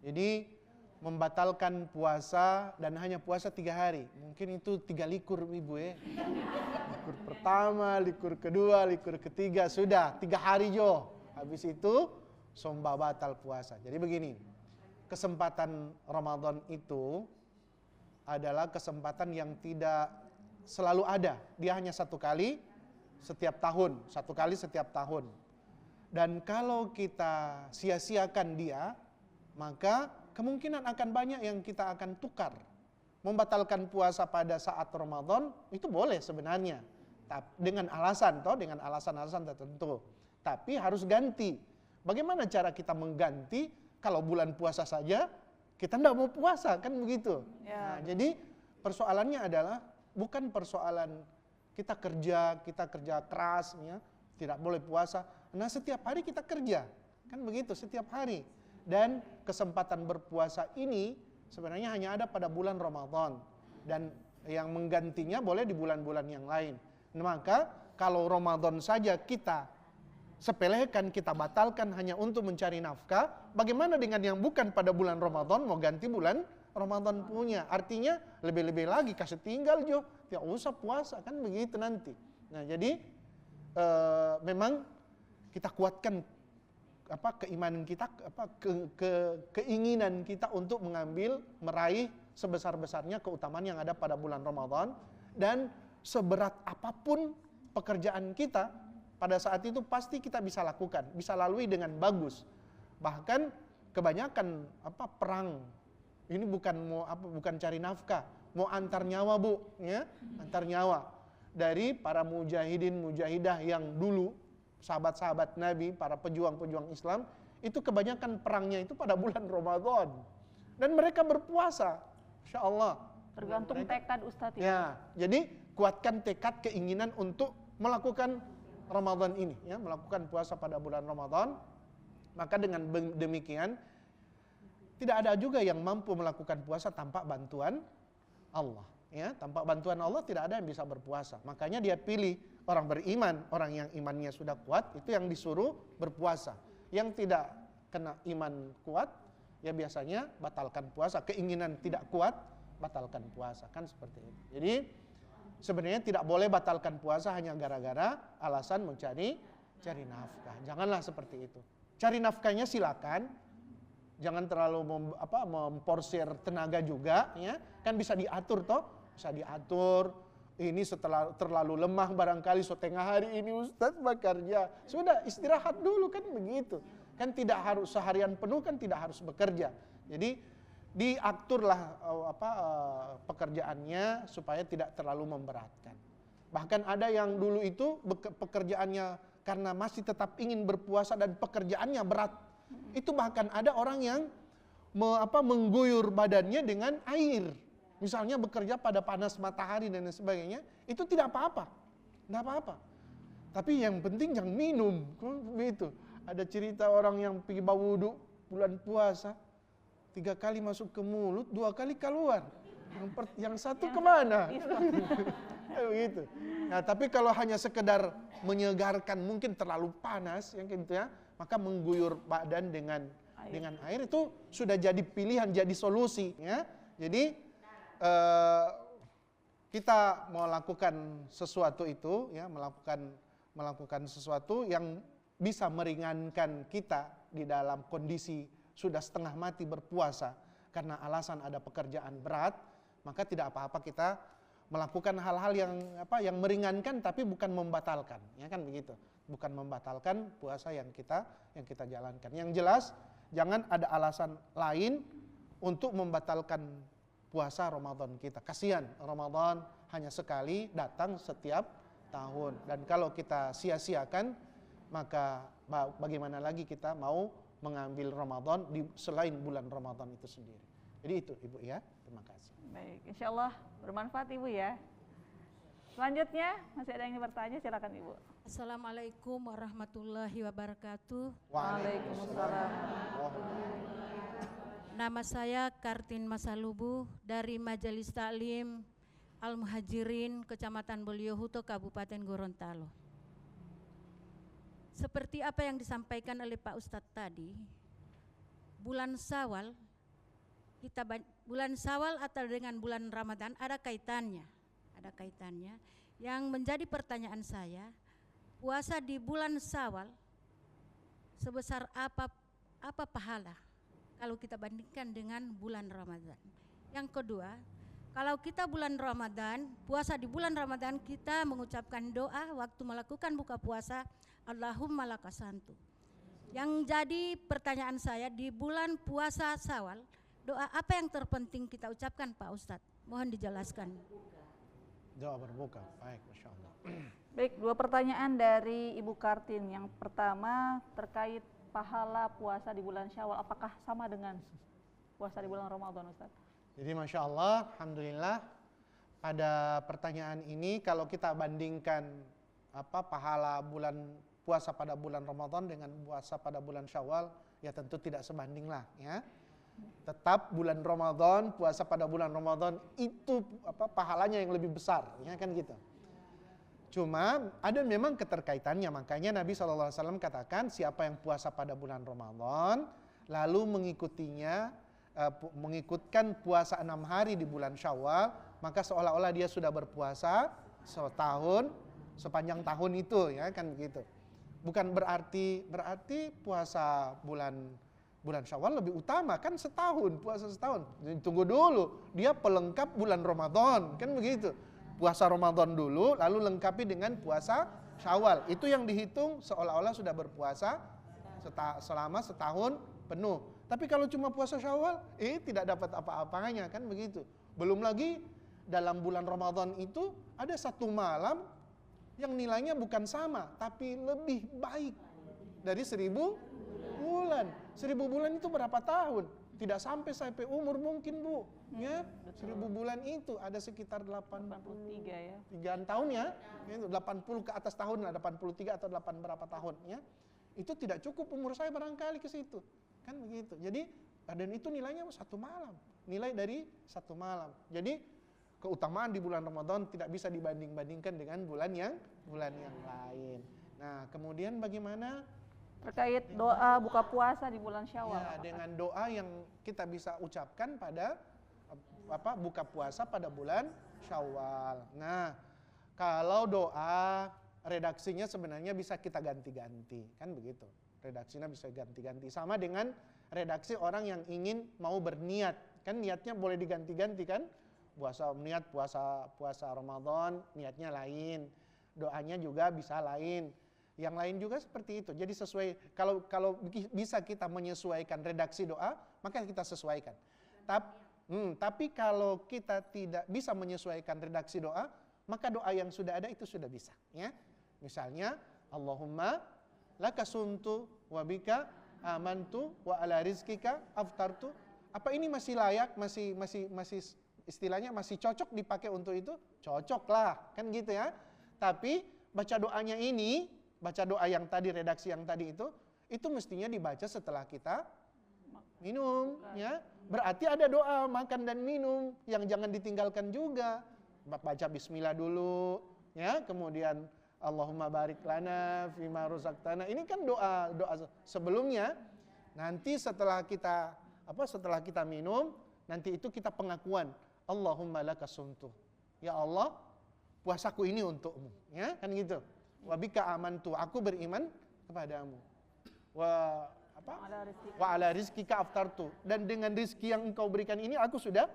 Jadi membatalkan puasa dan hanya puasa 3 hari. Mungkin itu 3 likur Ibu ya. Likur pertama, likur kedua, likur ketiga, sudah 3 hari jo. Habis itu somba batal puasa. Jadi begini, kesempatan Ramadan itu adalah kesempatan yang tidak selalu ada. Dia hanya 1 kali setiap tahun, 1 kali setiap tahun. Dan kalau kita sia-siakan dia, maka kemungkinan akan banyak yang kita akan tukar. Membatalkan puasa pada saat Ramadan itu boleh sebenarnya, dengan alasan dengan alasan-alasan tertentu. Tapi harus ganti. Bagaimana cara kita mengganti kalau bulan puasa saja kita tidak mau puasa, kan begitu. Ya. Nah, jadi persoalannya adalah bukan persoalan kita kerja keras, ya, tidak boleh puasa. Nah setiap hari kita kerja, kan begitu setiap hari. Dan kesempatan berpuasa ini sebenarnya hanya ada pada bulan Ramadan. Dan yang menggantinya boleh di bulan-bulan yang lain. Nah, maka kalau Ramadan saja kita sepelekan, kita batalkan hanya untuk mencari nafkah, bagaimana dengan yang bukan pada bulan Ramadan mau ganti bulan Ramadan punya? Artinya lebih-lebih lagi kasih tinggal jo, tidak usah puasa, kan begitu nanti. Nah jadi memang kita kuatkan keimanan kita, keinginan kita untuk meraih sebesar-besarnya keutamaan yang ada pada bulan Ramadan. Dan seberat apapun pekerjaan kita pada saat itu pasti kita bisa lakukan, bisa lalui dengan bagus. Bahkan kebanyakan perang ini bukan cari nafkah, mau antar nyawa Bu, ya, antar nyawa. Dari para mujahidin mujahidah yang dulu sahabat-sahabat Nabi, para pejuang-pejuang Islam, itu kebanyakan perangnya itu pada bulan Ramadan. Dan mereka berpuasa, Insya Allah. Tergantung tekad Ustadz. Ya, jadi kuatkan tekad keinginan untuk melakukan Ramadan ini, ya, melakukan puasa pada bulan Ramadan. Maka dengan demikian, tidak ada juga yang mampu melakukan puasa tanpa bantuan Allah. Ya, tanpa bantuan Allah tidak ada yang bisa berpuasa. Makanya dia pilih orang beriman, orang yang imannya sudah kuat, itu yang disuruh berpuasa. Yang tidak kena iman kuat, ya biasanya batalkan puasa. Keinginan tidak kuat, batalkan puasa, kan seperti itu. Jadi sebenarnya tidak boleh batalkan puasa hanya gara-gara alasan cari nafkah. Janganlah seperti itu. Cari nafkahnya silakan, jangan terlalu memporsir tenaga juga, ya. Kan bisa diatur toh, bisa diatur ini setelah terlalu lemah barangkali setengah hari ini Ustadz bekerja. Sudah istirahat dulu kan begitu. Kan tidak harus seharian penuh kan tidak harus bekerja. Jadi diaturlah pekerjaannya supaya tidak terlalu memberatkan. Bahkan ada yang dulu itu pekerjaannya karena masih tetap ingin berpuasa dan pekerjaannya berat. Itu bahkan ada orang yang mengguyur badannya dengan air. Misalnya bekerja pada panas matahari dan sebagainya, itu tidak apa-apa. Tidak apa-apa. Tapi yang penting jangan minum. Begitu. Ada cerita orang yang pergi wudhu bulan puasa, 3 kali masuk ke mulut, 2 kali keluar. Yang satu kemana? Begitu. Nah, tapi kalau hanya sekedar menyegarkan, mungkin terlalu panas, yang gitu ya, maka mengguyur badan dengan air itu sudah jadi pilihan, jadi solusi. Ya. Jadi kita melakukan sesuatu itu, ya, melakukan sesuatu yang bisa meringankan kita di dalam kondisi sudah setengah mati berpuasa karena alasan ada pekerjaan berat, maka tidak apa-apa kita melakukan hal-hal yang meringankan tapi bukan membatalkan, ya kan begitu. Bukan membatalkan puasa yang kita jalankan. Yang jelas jangan ada alasan lain untuk membatalkan puasa Ramadan kita. Kasihan, Ramadan hanya sekali datang setiap tahun. Dan kalau kita sia-siakan, maka bagaimana lagi kita mau mengambil Ramadan selain bulan Ramadan itu sendiri. Jadi itu Ibu ya, terima kasih. Baik, insya Allah bermanfaat Ibu ya. Selanjutnya masih ada yang bertanya, silakan Ibu. Assalamualaikum warahmatullahi wabarakatuh. Waalaikumsalam. Nama saya Kartin Masalubu dari Majelis Taklim Al-Muhajirin, Kecamatan Boliohuto, Kabupaten Gorontalo. Seperti apa yang disampaikan oleh Pak Ustadz tadi, bulan Syawal atau dengan bulan Ramadan ada kaitannya. Yang menjadi pertanyaan saya, puasa di bulan Syawal sebesar apa pahala kalau kita bandingkan dengan bulan Ramadan? Yang kedua, kalau kita puasa di bulan Ramadan, kita mengucapkan doa waktu melakukan buka puasa, Allahumma lakasantu. Yang jadi pertanyaan saya, di bulan puasa Syawal, doa apa yang terpenting kita ucapkan Pak Ustadz? Mohon dijelaskan. Doa berbuka, baik, Masya Allah. Baik, 2 pertanyaan dari Ibu Kartin. Yang pertama terkait pahala puasa di bulan Syawal, apakah sama dengan puasa di bulan Ramadan, Ustaz? Jadi Masya Allah, Alhamdulillah, pada pertanyaan ini kalau kita bandingkan pahala puasa pada bulan Ramadan dengan puasa pada bulan Syawal, ya tentu tidak sebanding lah, ya. Tetap bulan Ramadan, puasa pada bulan Ramadan itu pahalanya yang lebih besar, ya kan gitu. Cuma ada memang keterkaitannya, makanya Nabi SAW katakan siapa yang puasa pada bulan Ramadan lalu mengikutkan puasa 6 hari di bulan Syawal, maka seolah-olah dia sudah berpuasa setahun, sepanjang tahun itu, ya kan begitu. Bukan berarti puasa bulan Syawal lebih utama, kan setahun, puasa setahun. Jadi tunggu dulu, dia pelengkap bulan Ramadan, kan begitu. Puasa Ramadan dulu, lalu lengkapi dengan puasa Syawal. Itu yang dihitung seolah-olah sudah berpuasa selama setahun penuh. Tapi kalau cuma puasa Syawal, tidak dapat apa-apanya, kan begitu. Belum lagi dalam bulan Ramadan itu ada 1 malam yang nilainya bukan sama, tapi lebih baik dari 1000 bulan. 1000 bulan itu berapa tahun? Tidak sampai umur mungkin, Bu. Ya, 1000 bulan itu ada sekitar 83 ya. 3 tahun ya. Itu 80 ke atas tahun, 83 atau 8 berapa tahun ya. Itu tidak cukup umur saya barangkali ke situ. Kan begitu. Jadi dan itu nilainya 1 malam. Nilai dari 1 malam. Jadi keutamaan di bulan Ramadan tidak bisa dibanding-bandingkan dengan bulan yang lain. Nah, kemudian bagaimana terkait doa buka puasa di bulan Syawal? Ya, dengan doa yang kita bisa ucapkan pada buka puasa pada bulan Syawal. Nah, kalau doa redaksinya sebenarnya bisa kita ganti-ganti, kan begitu. Redaksinya bisa ganti-ganti sama dengan redaksi orang yang ingin mau berniat. Kan niatnya boleh diganti-ganti kan? puasa Ramadan niatnya lain, doanya juga bisa lain. Yang lain juga seperti itu. Jadi sesuai, kalau bisa kita menyesuaikan redaksi doa, maka kita sesuaikan. Tapi kalau kita tidak bisa menyesuaikan redaksi doa, maka doa yang sudah ada itu sudah bisa. Ya, misalnya Allahumma laka sumtu wa bika amantu wa ala rizkika aftartu. Apa ini masih layak, masih istilahnya masih cocok dipakai untuk itu? Cocok lah, kan gitu ya. Tapi baca doanya ini, baca doa yang tadi, redaksi yang tadi itu mestinya dibaca setelah kita minum, ya. Berarti ada doa makan dan minum yang jangan ditinggalkan juga. Baca bismillah dulu, ya. Kemudian Allahumma barik lana fima razaqtana. Ini kan doa sebelumnya. Nanti setelah kita minum, nanti itu kita pengakuan, Allahumma laka sumtu. Ya Allah, puasaku ini untukmu, ya, kan gitu. Wa bika amantu, aku beriman kepadamu. Wa ala rizkika aftartu, dan dengan rizki yang engkau berikan ini aku sudah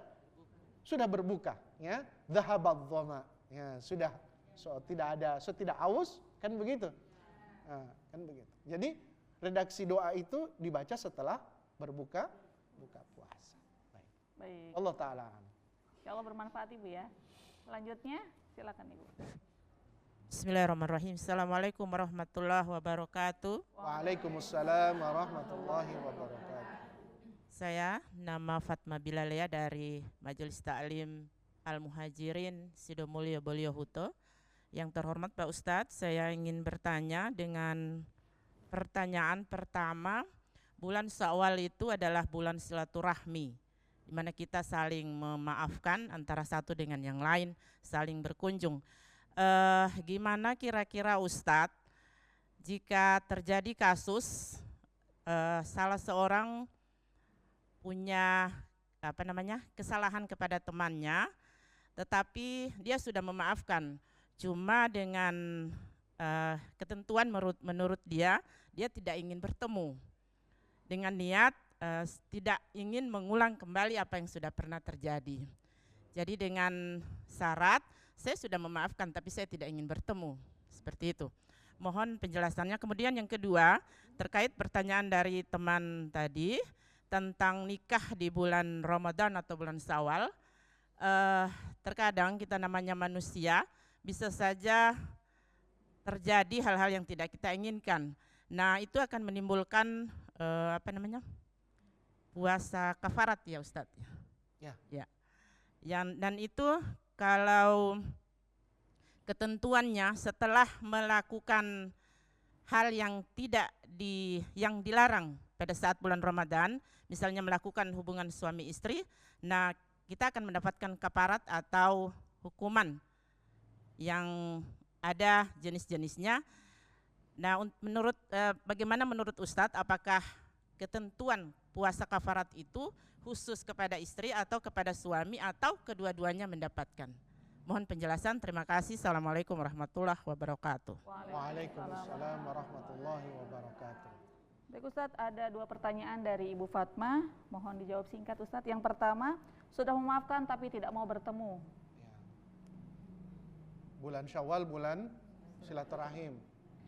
berbuka, ya. Dhahabadh dhama, ya, sudah tidak aus, kan begitu. Nah, kan begitu. Jadi redaksi doa itu dibaca setelah buka puasa. Baik. Allah taala. Insyaallah bermanfaat Ibu ya. Selanjutnya silakan Ibu. Bismillahirrahmanirrahim. Assalamualaikum warahmatullahi wabarakatuh. Waalaikumsalam warahmatullahi wabarakatuh. Saya nama Fatma Bilalea dari Majelis Ta'lim Al-Muhajirin Sidomulyo Boliohuto. Yang terhormat Pak Ustadz, saya ingin bertanya dengan pertanyaan pertama. Bulan Syawal itu adalah bulan silaturahmi, di mana kita saling memaafkan antara satu dengan yang lain, saling berkunjung. Gimana kira-kira Ustadz jika terjadi kasus salah seorang punya kesalahan kepada temannya, tetapi dia sudah memaafkan, cuma dengan ketentuan menurut dia tidak ingin bertemu dengan niat tidak ingin mengulang kembali apa yang sudah pernah terjadi. Jadi dengan syarat saya sudah memaafkan tapi saya tidak ingin bertemu, seperti itu. Mohon penjelasannya. Kemudian yang kedua, terkait pertanyaan dari teman tadi tentang nikah di bulan Ramadan atau bulan Syawal. Terkadang kita namanya manusia, bisa saja terjadi hal-hal yang tidak kita inginkan. Nah, itu akan menimbulkan puasa kafarat ya Ustadz. Ya. Dan itu kalau ketentuannya setelah melakukan hal yang yang dilarang pada saat bulan Ramadan, misalnya melakukan hubungan suami istri, nah kita akan mendapatkan kafarat atau hukuman yang ada jenis-jenisnya. Nah, bagaimana menurut Ustadz, apakah ketentuan puasa kafarat itu khusus kepada istri atau kepada suami atau kedua-duanya mendapatkan? Mohon penjelasan. Terima kasih. Assalamualaikum warahmatullahi wabarakatuh. Waalaikumsalam warahmatullahi wabarakatuh. Baik Ustadz, ada 2 pertanyaan dari Ibu Fatma. Mohon dijawab singkat Ustadz. Yang pertama, sudah memaafkan tapi tidak mau bertemu. Bulan Syawal bulan silaturahim.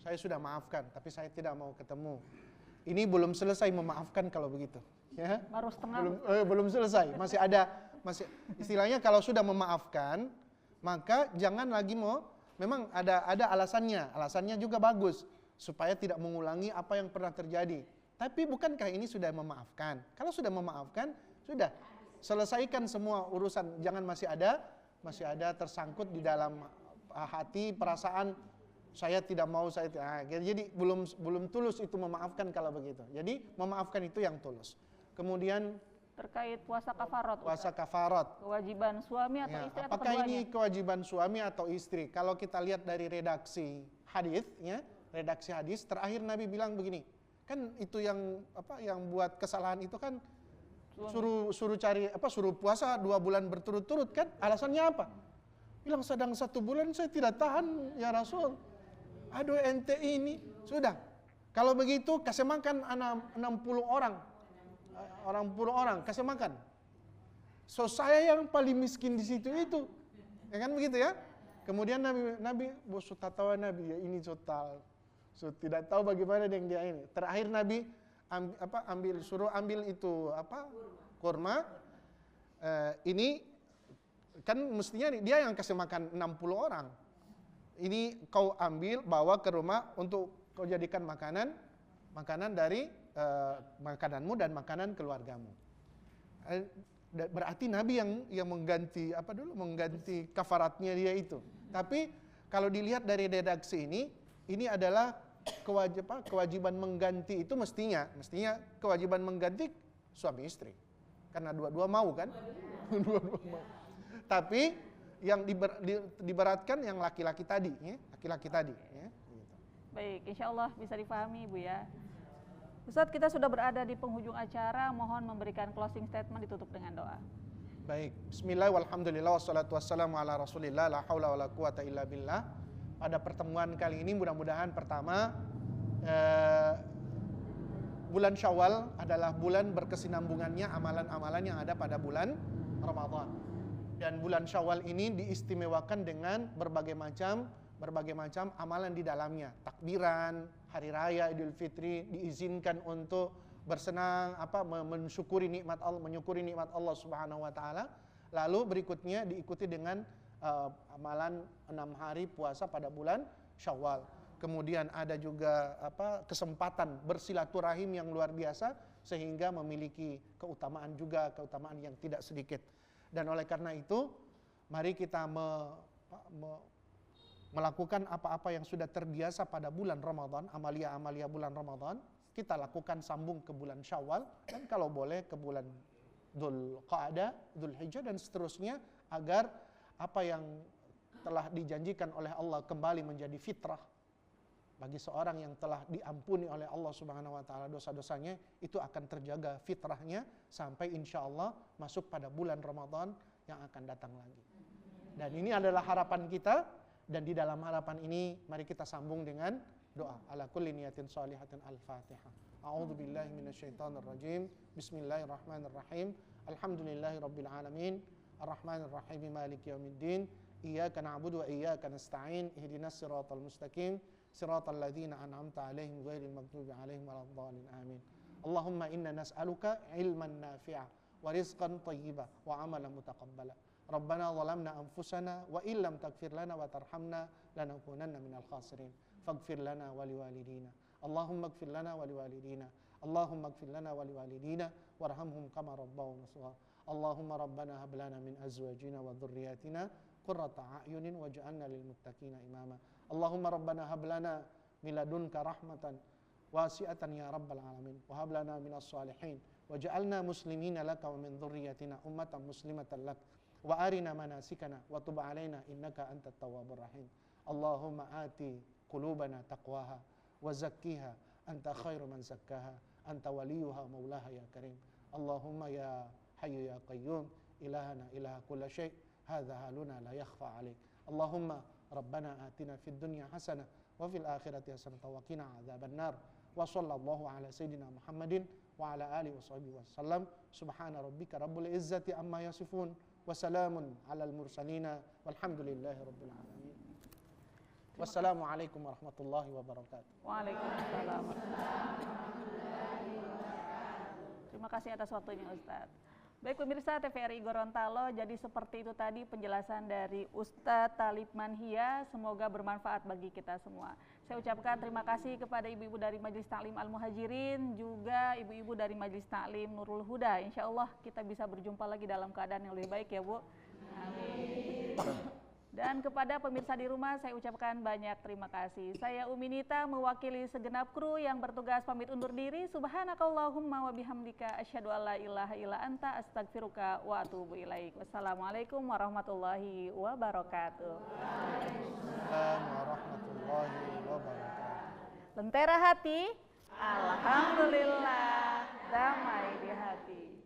Saya sudah maafkan tapi saya tidak mau ketemu. Ini belum selesai memaafkan kalau begitu. Ya? Baru setengah. Belum selesai. Masih istilahnya kalau sudah memaafkan, maka jangan lagi memang ada alasannya. Alasannya juga bagus supaya tidak mengulangi apa yang pernah terjadi. Tapi bukankah ini sudah memaafkan? Kalau sudah memaafkan, sudah selesaikan semua urusan. Jangan masih ada tersangkut di dalam hati perasaan saya tidak mau jadi belum tulus itu memaafkan kalau begitu. Jadi memaafkan itu yang tulus. Kemudian terkait puasa kafarat. Puasa kafarat. Kewajiban suami atau istri atau apakah keduanya? ini kewajiban suami atau istri? Kalau kita lihat dari redaksi hadis, ya, redaksi hadis terakhir Nabi bilang begini. Kan itu yang buat kesalahan itu kan suruh puasa 2 bulan berturut-turut kan? Alasannya apa? Bilang sedang 1 bulan saya tidak tahan ya Rasul. Aduh ente ini sudah. Kalau begitu kasih makan 60 orang. Orang 10 orang kasih makan. So saya yang paling miskin di situ itu. Ya kan begitu ya? Kemudian Nabi bosu tatawa Nabi ya ini total. So tidak tahu bagaimana dengan dia ini. Terakhir Nabi suruh ambil itu kurma. Ini kan mestinya dia yang kasih makan 60 orang. Ini kau ambil bawa ke rumah untuk kau jadikan makanan dari makananmu dan makanan keluargamu. Berarti Nabi yang mengganti mengganti kafaratnya dia itu. Tapi kalau dilihat dari redaksi ini adalah kewajiban mengganti itu mestinya kewajiban mengganti suami istri. Karena dua-dua mau kan? Dua-dua mau. Tapi yang diberatkan yang laki-laki tadi, ya. Laki-laki tadi. Ya. Baik, insya Allah bisa difahami Bu ya. Ustadz, kita sudah berada di penghujung acara, mohon memberikan closing statement ditutup dengan doa. Baik, bismillah walhamdulillah wassalatu wassalamu ala rasulillah la haula wala quwata illa billah. Pada pertemuan kali ini mudah-mudahan pertama bulan Syawal adalah bulan berkesinambungannya amalan-amalan yang ada pada bulan Ramadan. Dan bulan Syawal ini diistimewakan dengan berbagai macam amalan di dalamnya. Takbiran, hari raya Idul Fitri diizinkan untuk bersenang mensyukuri nikmat Allah, menyukuri nikmat Allah Subhanahu wa taala. Lalu berikutnya diikuti dengan amalan 6 hari puasa pada bulan Syawal. Kemudian ada juga kesempatan bersilaturahim yang luar biasa sehingga memiliki keutamaan yang tidak sedikit. Dan oleh karena itu, mari kita melakukan apa-apa yang sudah terbiasa pada bulan Ramadan, amalia-amalia bulan Ramadan, kita lakukan sambung ke bulan Syawal dan kalau boleh ke bulan Dzulqa'dah, Dzulhijjah dan seterusnya agar apa yang telah dijanjikan oleh Allah kembali menjadi fitrah bagi seorang yang telah diampuni oleh Allah Subhanahu wa taala dosa-dosanya, itu akan terjaga fitrahnya sampai insya Allah masuk pada bulan Ramadan yang akan datang lagi. Dan ini adalah harapan kita, dan di dalam harapan ini mari kita sambung dengan doa. Ala kulli niyatin shalihatin al-Fatihah. A'udzu billahi minasyaitonir rajim. Bismillahirrahmanirrahim. Alhamdulillahirabbil alamin. Arrahmanir rahim. Maliki yaumiddin. Iyyaka na'budu wa iyyaka nasta'in. Ihdinas siratal mustaqim. Siratal ladzina an'amta 'alaihim ghairil maghdubi 'alaihim waladdallin. Amin. Allahumma inna nas'aluka 'ilman nafi'a wa rizqan thayyiban wa 'amalan mutaqabbala. Rabbana zalamna anfusana wa illam taghfir lana wa tarhamna lanakunanna minal khasirin. Faghfir lana wa liwalidina. Allahumma ighfir lana wa liwalidina. Allahumma ighfir lana wa liwalidina warhamhum kama rabbawna shaghira. Allahumma rabbana hab lana min azwajina wa dhurriyyatina qurrata a'yunin waj'alna lil muttaqina imama. Allahumma rabbana hab lana min ladunka rahmatan wasi'atan ya rabbal alamin wa hab lana minas salihin waj'alna muslimina laka wa min dhurriyyatina ummatan muslimatan lak wa arina manasikana wa tub alaina innaka antat tawwabur rahim. Allahumma ati qulubana taqwaha wa zakkiha anta khairu man zakkaha anta waliyuha maulaha ya karim. Allahumma ya hayyu ya qayyum ilahana ilaha kulla syai' hadza haluna la yakhfa 'alaik. Allahumma rabbana atina fid dunya hasanah wa fil akhirati hasanah wa qina adzabannar. Wa sallallahu ala sayidina Muhammadin wa ala alihi washabihi wasallam. Subhana rabbika rabbil izzati amma yasifun wa salamun alal mursalina walhamdulillahi rabbil alamin. Wassalamualaikum warahmatullahi wabarakatuh. Waalaikumsalam. Terima kasih atas waktunya Ustaz. Baik pemirsa TVRI Gorontalo, jadi seperti itu tadi penjelasan dari Ustadz Thalib Manhia, semoga bermanfaat bagi kita semua. Saya ucapkan terima kasih kepada ibu-ibu dari Majelis Ta'lim Al-Muhajirin, juga ibu-ibu dari Majelis Ta'lim Nurul Huda. Insya Allah kita bisa berjumpa lagi dalam keadaan yang lebih baik ya Bu. Amin. Dan kepada pemirsa di rumah saya ucapkan banyak terima kasih. Saya Umi Nita mewakili segenap kru yang bertugas pamit undur diri. Subhanakallahumma wa bihamdika asyhadu alla ilaha illa anta astaghfiruka wa atubu ilaik. Wassalamualaikum warahmatullahi wabarakatuh. Waalaikumsalam warahmatullahi wabarakatuh. Lentera hati, alhamdulillah, damai di hati.